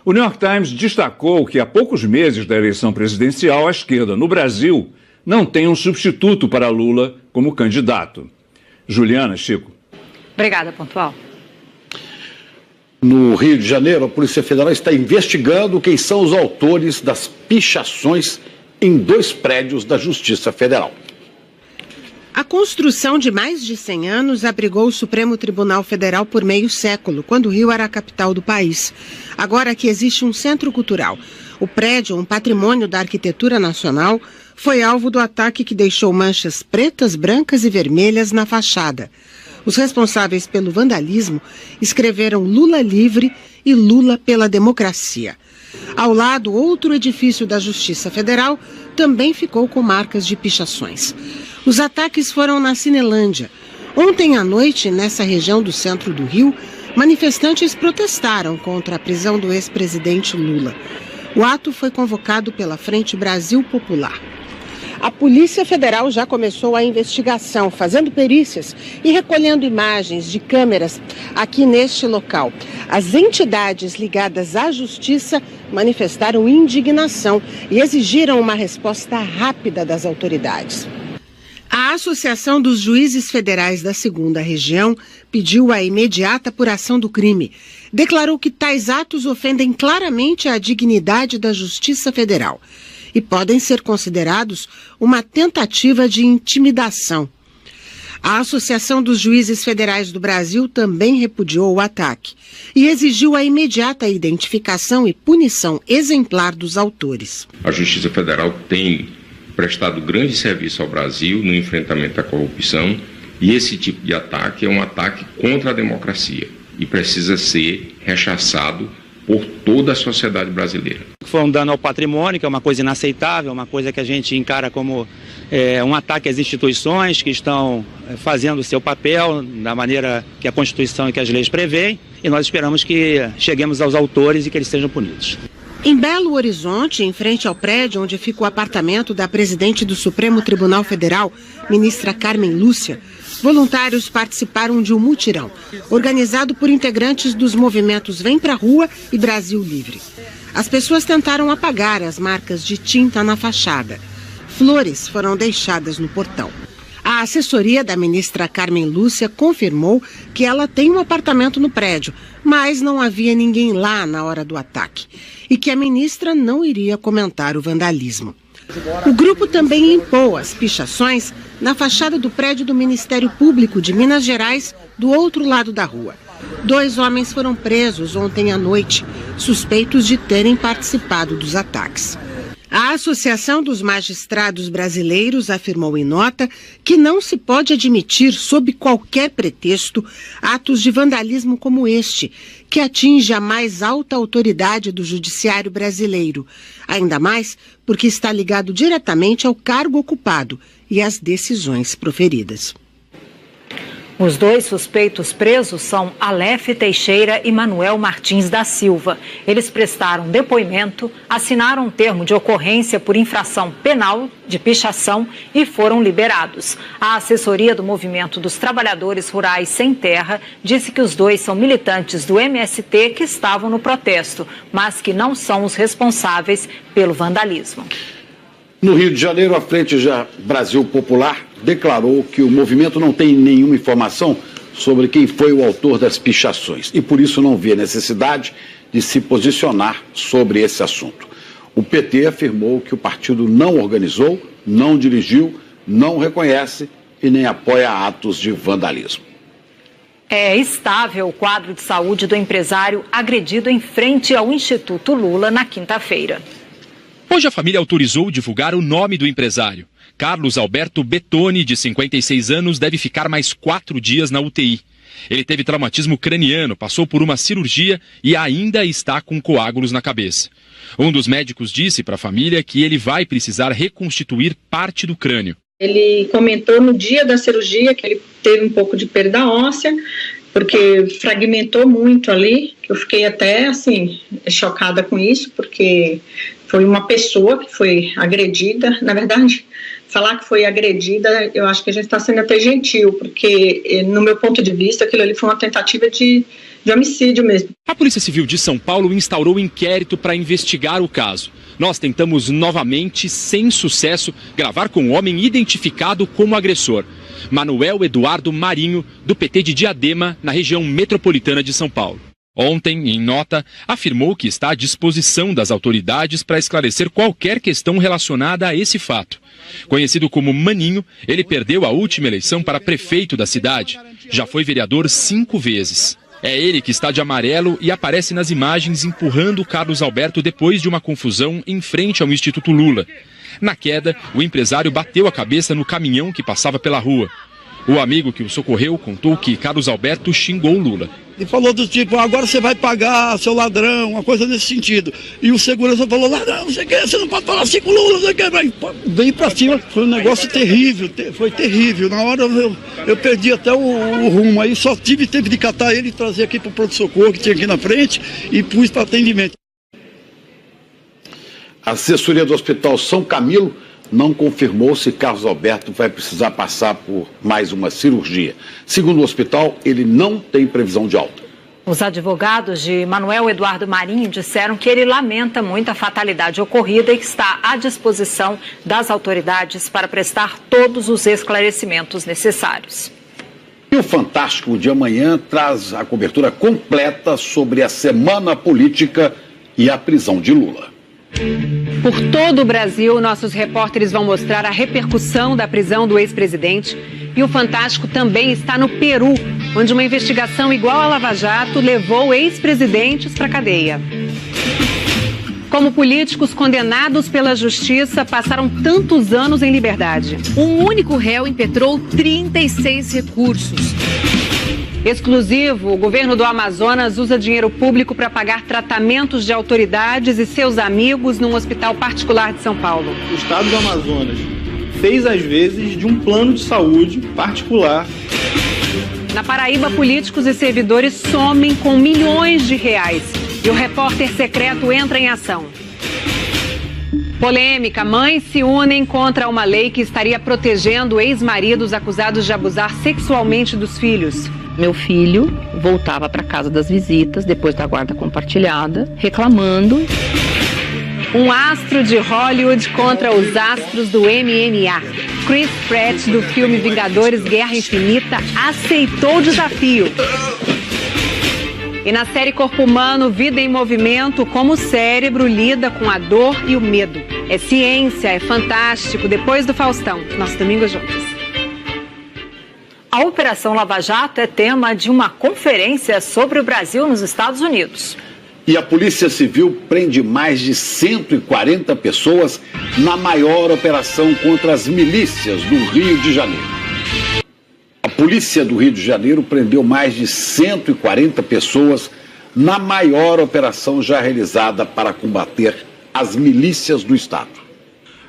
Speaker 27: O New York Times destacou que há poucos meses da eleição presidencial, a esquerda no Brasil não tem um substituto para Lula como candidato. Juliana, Chico.
Speaker 2: Obrigada, Pontual.
Speaker 1: No Rio de Janeiro, a Polícia Federal está investigando quem são os autores das pichações em 2 prédios da Justiça Federal.
Speaker 4: A construção de mais de 100 anos abrigou o Supremo Tribunal Federal por meio século, quando o Rio era a capital do país. Agora que existe um centro cultural, o prédio, um patrimônio da arquitetura nacional, foi alvo do ataque que deixou manchas pretas, brancas e vermelhas na fachada. Os responsáveis pelo vandalismo escreveram Lula livre e Lula pela democracia. Ao lado, outro edifício da Justiça Federal também ficou com marcas de pichações. Os ataques foram na Cinelândia. Ontem à noite, nessa região do centro do Rio, manifestantes protestaram contra a prisão do ex-presidente Lula. O ato foi convocado pela Frente Brasil Popular. A Polícia Federal já começou a investigação, fazendo perícias e recolhendo imagens de câmeras aqui neste local. As entidades ligadas à Justiça manifestaram indignação e exigiram uma resposta rápida das autoridades. A Associação dos Juízes Federais da 2ª Região pediu a imediata apuração do crime. Declarou que tais atos ofendem claramente a dignidade da Justiça Federal e podem ser considerados uma tentativa de intimidação. A Associação dos Juízes Federais do Brasil também repudiou o ataque e exigiu a imediata identificação e punição exemplar dos autores.
Speaker 6: A Justiça Federal tem prestado grande serviço ao Brasil no enfrentamento à corrupção e esse tipo de ataque é um ataque contra a democracia e precisa ser rechaçado por toda a sociedade brasileira.
Speaker 9: Foi um dano ao patrimônio, que é uma coisa inaceitável, uma coisa que a gente encara como um ataque às instituições que estão fazendo o seu papel da maneira que a Constituição e que as leis prevêem, e nós esperamos que cheguemos aos autores e que eles sejam punidos.
Speaker 4: Em Belo Horizonte, em frente ao prédio onde fica o apartamento da presidente do Supremo Tribunal Federal, ministra Carmen Lúcia, voluntários participaram de um mutirão, organizado por integrantes dos movimentos Vem Pra Rua e Brasil Livre. As pessoas tentaram apagar as marcas de tinta na fachada. Flores foram deixadas no portão. A assessoria da ministra Carmen Lúcia confirmou que ela tem um apartamento no prédio, mas não havia ninguém lá na hora do ataque e que a ministra não iria comentar o vandalismo. O grupo também limpou as pichações na fachada do prédio do Ministério Público de Minas Gerais, do outro lado da rua. 2 homens foram presos ontem à noite, suspeitos de terem participado dos ataques. A Associação dos Magistrados Brasileiros afirmou em nota que não se pode admitir, sob qualquer pretexto, atos de vandalismo como este, que atinge a mais alta autoridade do judiciário brasileiro. Ainda mais porque está ligado diretamente ao cargo ocupado e às decisões proferidas.
Speaker 2: Os 2 suspeitos presos são Aleph Teixeira e Manuel Martins da Silva. Eles prestaram depoimento, assinaram um termo de ocorrência por infração penal de pichação e foram liberados. A assessoria do Movimento dos Trabalhadores Rurais Sem Terra disse que os 2 são militantes do MST que estavam no protesto, mas que não são os responsáveis pelo vandalismo.
Speaker 1: No Rio de Janeiro, a Frente Brasil Popular declarou que o movimento não tem nenhuma informação sobre quem foi o autor das pichações e, por isso, não vê necessidade de se posicionar sobre esse assunto. O PT afirmou que o partido não organizou, não dirigiu, não reconhece e nem apoia atos de vandalismo.
Speaker 2: É estável o quadro de saúde do empresário agredido em frente ao Instituto Lula na quinta-feira.
Speaker 10: Hoje a família autorizou divulgar o nome do empresário. Carlos Alberto Bettoni, de 56 anos, deve ficar mais 4 dias na UTI. Ele teve traumatismo craniano, passou por uma cirurgia e ainda está com coágulos na cabeça. Um dos médicos disse para a família que ele vai precisar reconstituir parte do crânio.
Speaker 11: Ele comentou no dia da cirurgia que ele teve um pouco de perda óssea, porque fragmentou muito ali. Eu fiquei até, assim, chocada com isso, porque foi uma pessoa que foi agredida. Na verdade, falar que foi agredida, eu acho que a gente está sendo até gentil, porque, no meu ponto de vista, aquilo ali foi uma tentativa de homicídio mesmo.
Speaker 10: A Polícia Civil de São Paulo instaurou inquérito para investigar o caso. Nós tentamos novamente, sem sucesso, gravar com um homem identificado como agressor. Manuel Eduardo Marinho, do PT de Diadema, na região metropolitana de São Paulo. Ontem, em nota, afirmou que está à disposição das autoridades para esclarecer qualquer questão relacionada a esse fato. Conhecido como Maninho, ele perdeu a última eleição para prefeito da cidade. Já foi vereador 5 vezes. É ele que está de amarelo e aparece nas imagens empurrando Carlos Alberto depois de uma confusão em frente ao Instituto Lula. Na queda, o empresário bateu a cabeça no caminhão que passava pela rua. O amigo que o socorreu contou que Carlos Alberto xingou Lula.
Speaker 8: E falou do tipo, agora você vai pagar, seu ladrão, uma coisa nesse sentido. E o segurança falou, ladrão, você não pode falar assim com o Lula, você quer. Veio pra cima, foi um negócio terrível, foi terrível. Na hora eu perdi até o rumo, aí só tive tempo de catar ele e trazer aqui pro pronto-socorro que tinha aqui na frente e pus para atendimento.
Speaker 1: A assessoria do Hospital São Camilo não confirmou se Carlos Alberto vai precisar passar por mais uma cirurgia. Segundo o hospital, ele não tem previsão de alta.
Speaker 2: Os advogados de Manuel Eduardo Marinho disseram que ele lamenta muito a fatalidade ocorrida e que está à disposição das autoridades para prestar todos os esclarecimentos necessários.
Speaker 1: E o Fantástico de amanhã traz a cobertura completa sobre a semana política e a prisão de Lula.
Speaker 12: Por todo o Brasil, nossos repórteres vão mostrar a repercussão da prisão do ex-presidente. E o Fantástico também está no Peru, onde uma investigação igual à Lava Jato levou ex-presidentes para a cadeia. Como políticos condenados pela justiça passaram tantos anos em liberdade.
Speaker 13: Um único réu impetrou 36 recursos.
Speaker 12: Exclusivo, o governo do Amazonas usa dinheiro público para pagar tratamentos de autoridades e seus amigos num hospital particular de São Paulo.
Speaker 14: O estado do Amazonas fez às vezes de um plano de saúde particular.
Speaker 12: Na Paraíba, políticos e servidores somem com milhões de reais e o repórter secreto entra em ação. Polêmica, mães se unem contra uma lei que estaria protegendo ex-maridos acusados de abusar sexualmente dos filhos.
Speaker 15: Meu filho voltava para casa das visitas, depois da guarda compartilhada, reclamando.
Speaker 12: Um astro de Hollywood contra os astros do MMA. Chris Pratt, do filme Vingadores Guerra Infinita, aceitou o desafio. E na série Corpo Humano, Vida em Movimento, como o cérebro lida com a dor e o medo. É ciência, é fantástico. Depois do Faustão, nosso Domingo Juntos.
Speaker 2: A Operação Lava Jato é tema de uma conferência sobre o Brasil nos Estados Unidos.
Speaker 1: E a Polícia Civil prende mais de 140 pessoas na maior operação contra as milícias do Rio de Janeiro. A Polícia do Rio de Janeiro prendeu mais de 140 pessoas na maior operação já realizada para combater as milícias do Estado.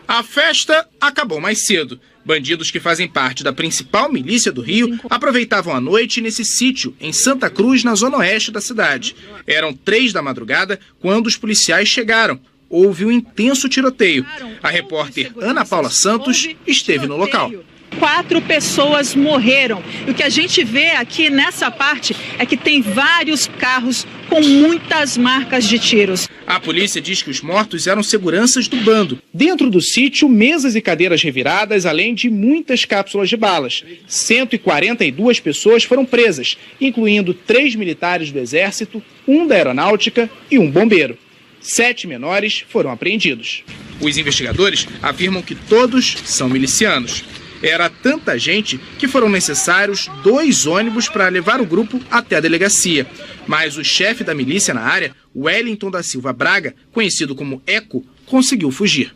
Speaker 17: A festa acabou mais cedo. Bandidos que fazem parte da principal milícia do Rio aproveitavam a noite nesse sítio, em Santa Cruz, na zona oeste da cidade. Eram 3 da madrugada quando os policiais chegaram. Houve um intenso tiroteio. A repórter Ana Paula Santos esteve no local.
Speaker 18: 4 pessoas morreram. E o que a gente vê aqui nessa parte é que tem vários carros com muitas marcas de tiros.
Speaker 17: A polícia diz que os mortos eram seguranças do bando. Dentro do sítio, mesas e cadeiras reviradas, além de muitas cápsulas de balas. 142 pessoas foram presas, incluindo 3 militares do Exército, 1 da Aeronáutica e 1 bombeiro. 7 menores foram apreendidos. Os investigadores afirmam que todos são milicianos. Era tanta gente que foram necessários 2 ônibus para levar o grupo até a delegacia. Mas o chefe da milícia na área, Wellington da Silva Braga, conhecido como Eco, conseguiu fugir.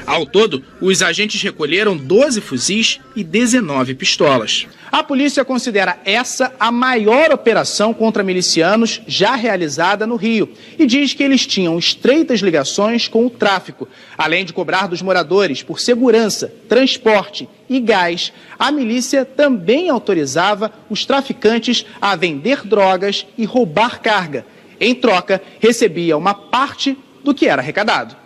Speaker 17: Ao todo, os agentes recolheram 12 fuzis e 19 pistolas. A polícia considera essa a maior operação contra milicianos já realizada no Rio e diz que eles tinham estreitas ligações com o tráfico. Além de cobrar dos moradores por segurança, transporte e gás, a milícia também autorizava os traficantes a vender drogas e roubar carga. Em troca, recebia uma parte do que era arrecadado.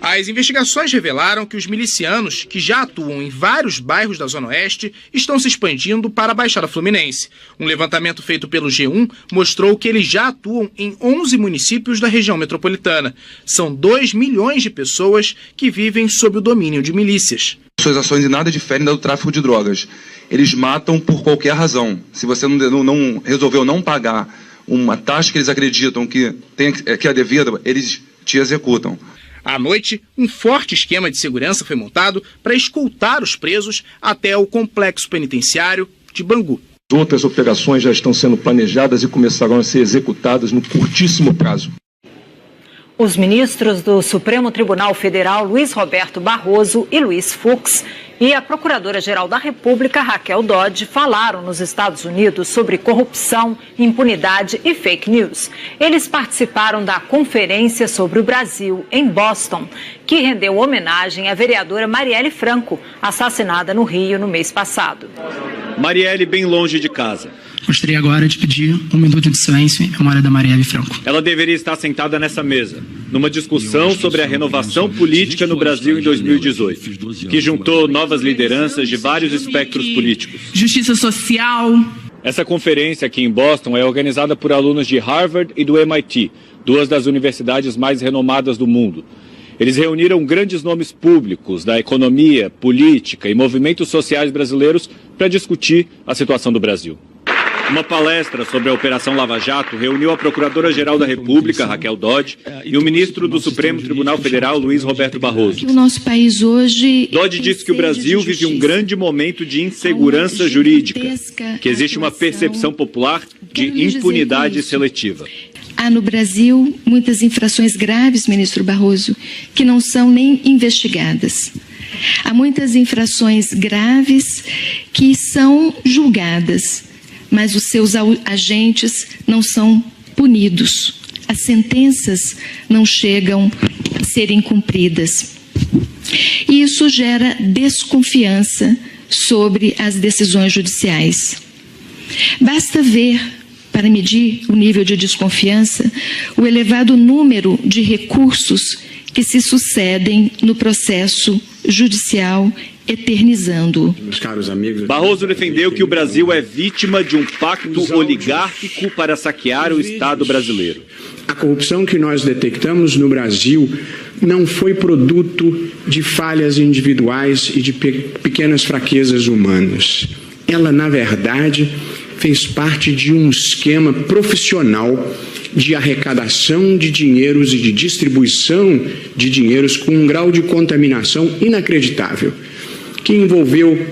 Speaker 17: As investigações revelaram que os milicianos, que já atuam em vários bairros da Zona Oeste, estão se expandindo para a Baixada Fluminense. Um levantamento feito pelo G1 mostrou que eles já atuam em 11 municípios da região metropolitana. São 2 milhões de pessoas que vivem sob o domínio de milícias.
Speaker 28: Suas ações em nada diferem do tráfico de drogas. Eles matam por qualquer razão. Se você não resolveu não pagar uma taxa que eles acreditam que é devida, eles te executam.
Speaker 17: À noite, um forte esquema de segurança foi montado para escoltar os presos até o complexo penitenciário de Bangu.
Speaker 28: Outras operações já estão sendo planejadas e começarão a ser executadas no curtíssimo prazo.
Speaker 2: Os ministros do Supremo Tribunal Federal, Luiz Roberto Barroso e Luiz Fux, e a Procuradora-Geral da República, Raquel Dodge, falaram nos Estados Unidos sobre corrupção, impunidade e fake news. Eles participaram da Conferência sobre o Brasil, em Boston, que rendeu homenagem à vereadora Marielle Franco, assassinada no Rio no mês passado.
Speaker 3: Marielle bem longe de casa.
Speaker 7: Gostaria agora de pedir 1 minuto de silêncio em memória da Marielle Franco.
Speaker 3: Ela deveria estar sentada nessa mesa, numa discussão sobre a renovação política no Brasil em 2018, que juntou novas lideranças de vários espectros políticos.
Speaker 7: Justiça social.
Speaker 3: Essa conferência aqui em Boston é organizada por alunos de Harvard e do MIT, duas das universidades mais renomadas do mundo. Eles reuniram grandes nomes públicos da economia, política e movimentos sociais brasileiros para discutir a situação do Brasil. Uma palestra sobre a Operação Lava Jato reuniu a Procuradora-Geral da República, Raquel Dodge, e o ministro do Supremo Tribunal Federal, Luiz Roberto Barroso.
Speaker 7: O nosso país hoje...
Speaker 3: Dodge disse que o Brasil vive um grande momento de insegurança jurídica, que existe uma percepção popular de impunidade seletiva.
Speaker 7: Há no Brasil muitas infrações graves, ministro Barroso, que não são nem investigadas. Há muitas infrações graves que são julgadas, mas os seus agentes não são punidos. As sentenças não chegam a serem cumpridas. E isso gera desconfiança sobre as decisões judiciais. Basta ver, para medir o nível de desconfiança, o elevado número de recursos que se sucedem no processo judicial, eternizando.
Speaker 3: Barroso defendeu que o Brasil é vítima de um pacto oligárquico para saquear o Estado brasileiro.
Speaker 16: A corrupção que nós detectamos no Brasil não foi produto de falhas individuais e de pequenas fraquezas humanas. Ela, na verdade, fez parte de um esquema profissional de arrecadação de dinheiros e de distribuição de dinheiros com um grau de contaminação inacreditável, que envolveu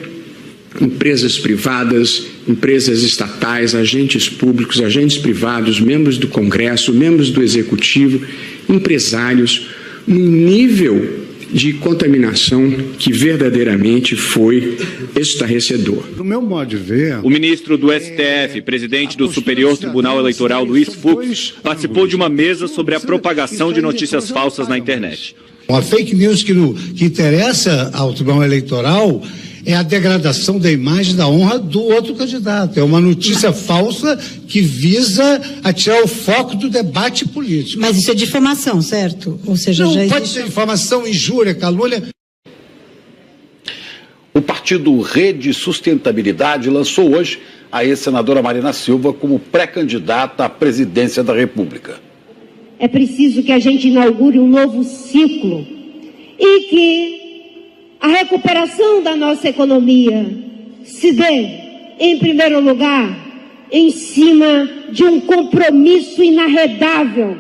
Speaker 16: empresas privadas, empresas estatais, agentes públicos, agentes privados, membros do Congresso, membros do Executivo, empresários, num nível de contaminação que verdadeiramente foi estarrecedor.
Speaker 3: Do meu modo de ver, o ministro do STF, presidente do Superior Tribunal Eleitoral, Luiz Fux, participou de uma mesa sobre a propagação de notícias falsas na internet.
Speaker 19: A fake news que interessa ao Tribunal Eleitoral é a degradação da imagem, da honra do outro candidato. É uma notícia falsa que visa atirar o foco do debate político.
Speaker 20: Mas isso é difamação, certo? Ou seja,
Speaker 19: não
Speaker 20: já
Speaker 19: pode ser difamação, injúria, calúnia.
Speaker 1: O partido Rede Sustentabilidade lançou hoje a ex-senadora Marina Silva como pré-candidata à presidência da República.
Speaker 21: É preciso que a gente inaugure um novo ciclo e que a recuperação da nossa economia se dê, em primeiro lugar, em cima de um compromisso inarredável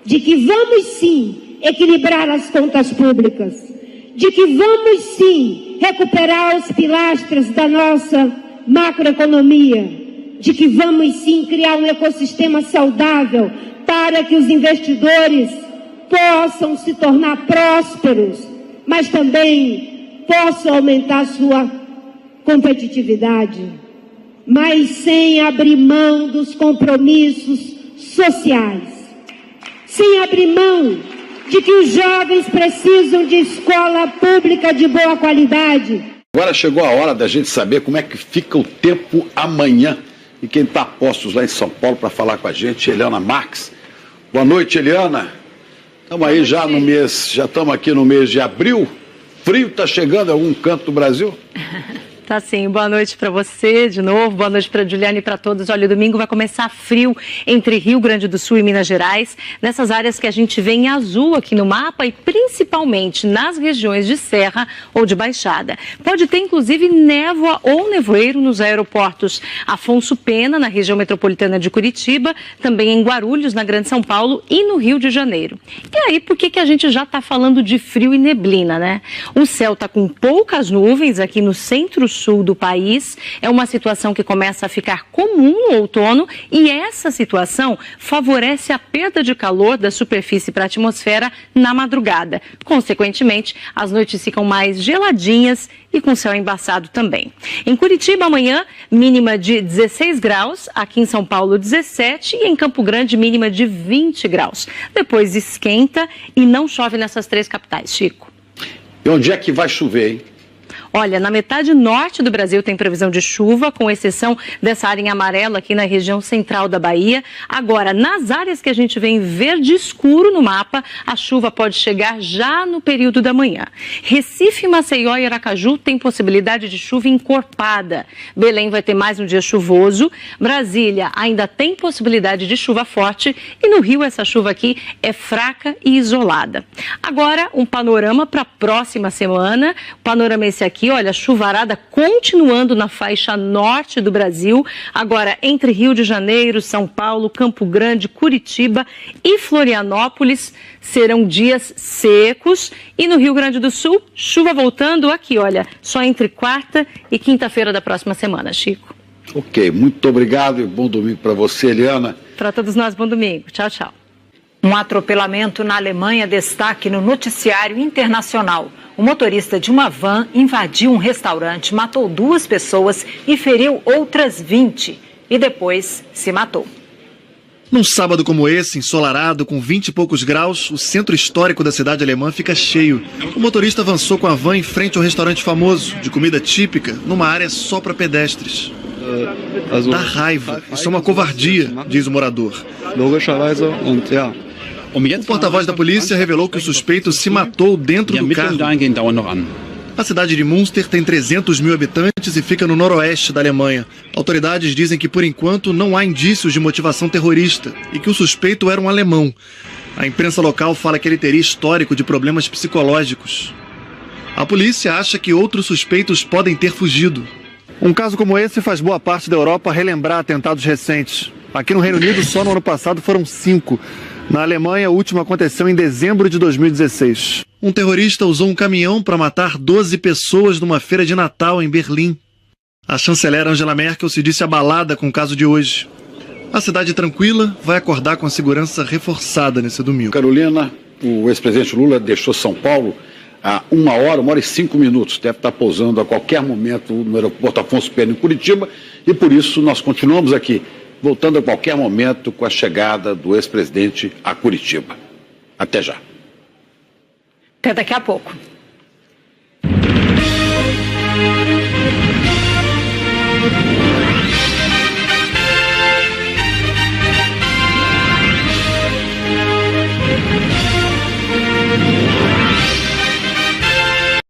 Speaker 21: de que vamos sim equilibrar as contas públicas, de que vamos sim recuperar os pilastras da nossa macroeconomia, de que vamos sim criar um ecossistema saudável para que os investidores possam se tornar prósperos, mas também possam aumentar sua competitividade, mas sem abrir mão dos compromissos sociais, sem abrir mão de que os jovens precisam de escola pública de boa qualidade.
Speaker 1: Agora chegou a hora da gente saber como é que fica o tempo amanhã. E quem está a postos lá em São Paulo para falar com a gente, Eliana Marques. Boa noite, Eliana. Estamos aí já no mês, já estamos aqui no mês de abril. Frio está chegando em algum canto do Brasil?
Speaker 12: Tá sim, boa noite para você de novo, boa noite para Juliana e para todos. Olha, o domingo vai começar frio entre Rio Grande do Sul e Minas Gerais, nessas áreas que a gente vê em azul aqui no mapa e principalmente nas regiões de serra ou de baixada. Pode ter inclusive névoa ou nevoeiro nos aeroportos Afonso Pena, na região metropolitana de Curitiba, também em Guarulhos, na Grande São Paulo e no Rio de Janeiro. E aí, por que a gente já está falando de frio e neblina, né? O céu está com poucas nuvens aqui no centro-sul do país, é uma situação que começa a ficar comum no outono e essa situação favorece a perda de calor da superfície para a atmosfera na madrugada. Consequentemente, as noites ficam mais geladinhas e com céu embaçado também. Em Curitiba, amanhã, mínima de 16 graus, aqui em São Paulo, 17 e em Campo Grande, mínima de 20 graus. Depois esquenta e não chove nessas três capitais, Chico.
Speaker 1: E onde é que vai chover, hein?
Speaker 12: Olha, na metade norte do Brasil tem previsão de chuva, com exceção dessa área em amarelo aqui na região central da Bahia. Agora, nas áreas que a gente vê em verde escuro no mapa, a chuva pode chegar já no período da manhã. Recife, Maceió e Aracaju tem possibilidade de chuva encorpada. Belém vai ter mais um dia chuvoso. Brasília ainda tem possibilidade de chuva forte. E no Rio, essa chuva aqui é fraca e isolada. Agora, um panorama para a próxima semana. O panorama é esse aqui. Olha, chuvarada continuando na faixa norte do Brasil, agora entre Rio de Janeiro, São Paulo, Campo Grande, Curitiba e Florianópolis serão dias secos e no Rio Grande do Sul, chuva voltando aqui, olha, só entre quarta e quinta-feira da próxima semana, Chico.
Speaker 1: Ok, muito obrigado e bom domingo para você, Eliana.
Speaker 12: Para todos nós, bom domingo. Tchau, tchau.
Speaker 2: Um atropelamento na Alemanha, destaque no noticiário internacional. O motorista de uma van invadiu um restaurante, matou 2 pessoas e feriu outras 20. E depois se matou.
Speaker 5: Num sábado como esse, ensolarado, com 20 e poucos graus, o centro histórico da cidade alemã fica cheio. O motorista avançou com a van em frente ao restaurante famoso, de comida típica, numa área só para pedestres. Dá raiva, isso é uma covardia, diz o morador. O porta-voz da polícia revelou que o suspeito se matou dentro do carro. A cidade de Münster tem 300 mil habitantes e fica no noroeste da Alemanha. Autoridades dizem que, por enquanto, não há indícios de motivação terrorista e que o suspeito era um alemão. A imprensa local fala que ele teria histórico de problemas psicológicos. A polícia acha que outros suspeitos podem ter fugido. Um caso como esse faz boa parte da Europa relembrar atentados recentes. Aqui no Reino Unido, só no ano passado foram 5. Na Alemanha, o último aconteceu em dezembro de 2016. Um terrorista usou um caminhão para matar 12 pessoas numa feira de Natal em Berlim. A chanceler Angela Merkel se disse abalada com o caso de hoje. A cidade tranquila vai acordar com a segurança reforçada nesse domingo.
Speaker 1: Carolina, o ex-presidente Lula deixou São Paulo há 1 hora e 5 minutos. Deve estar pousando a qualquer momento no aeroporto Afonso Pena, em Curitiba, e por isso nós continuamos aqui, voltando a qualquer momento com a chegada do ex-presidente a Curitiba. Até já.
Speaker 2: Até daqui a pouco.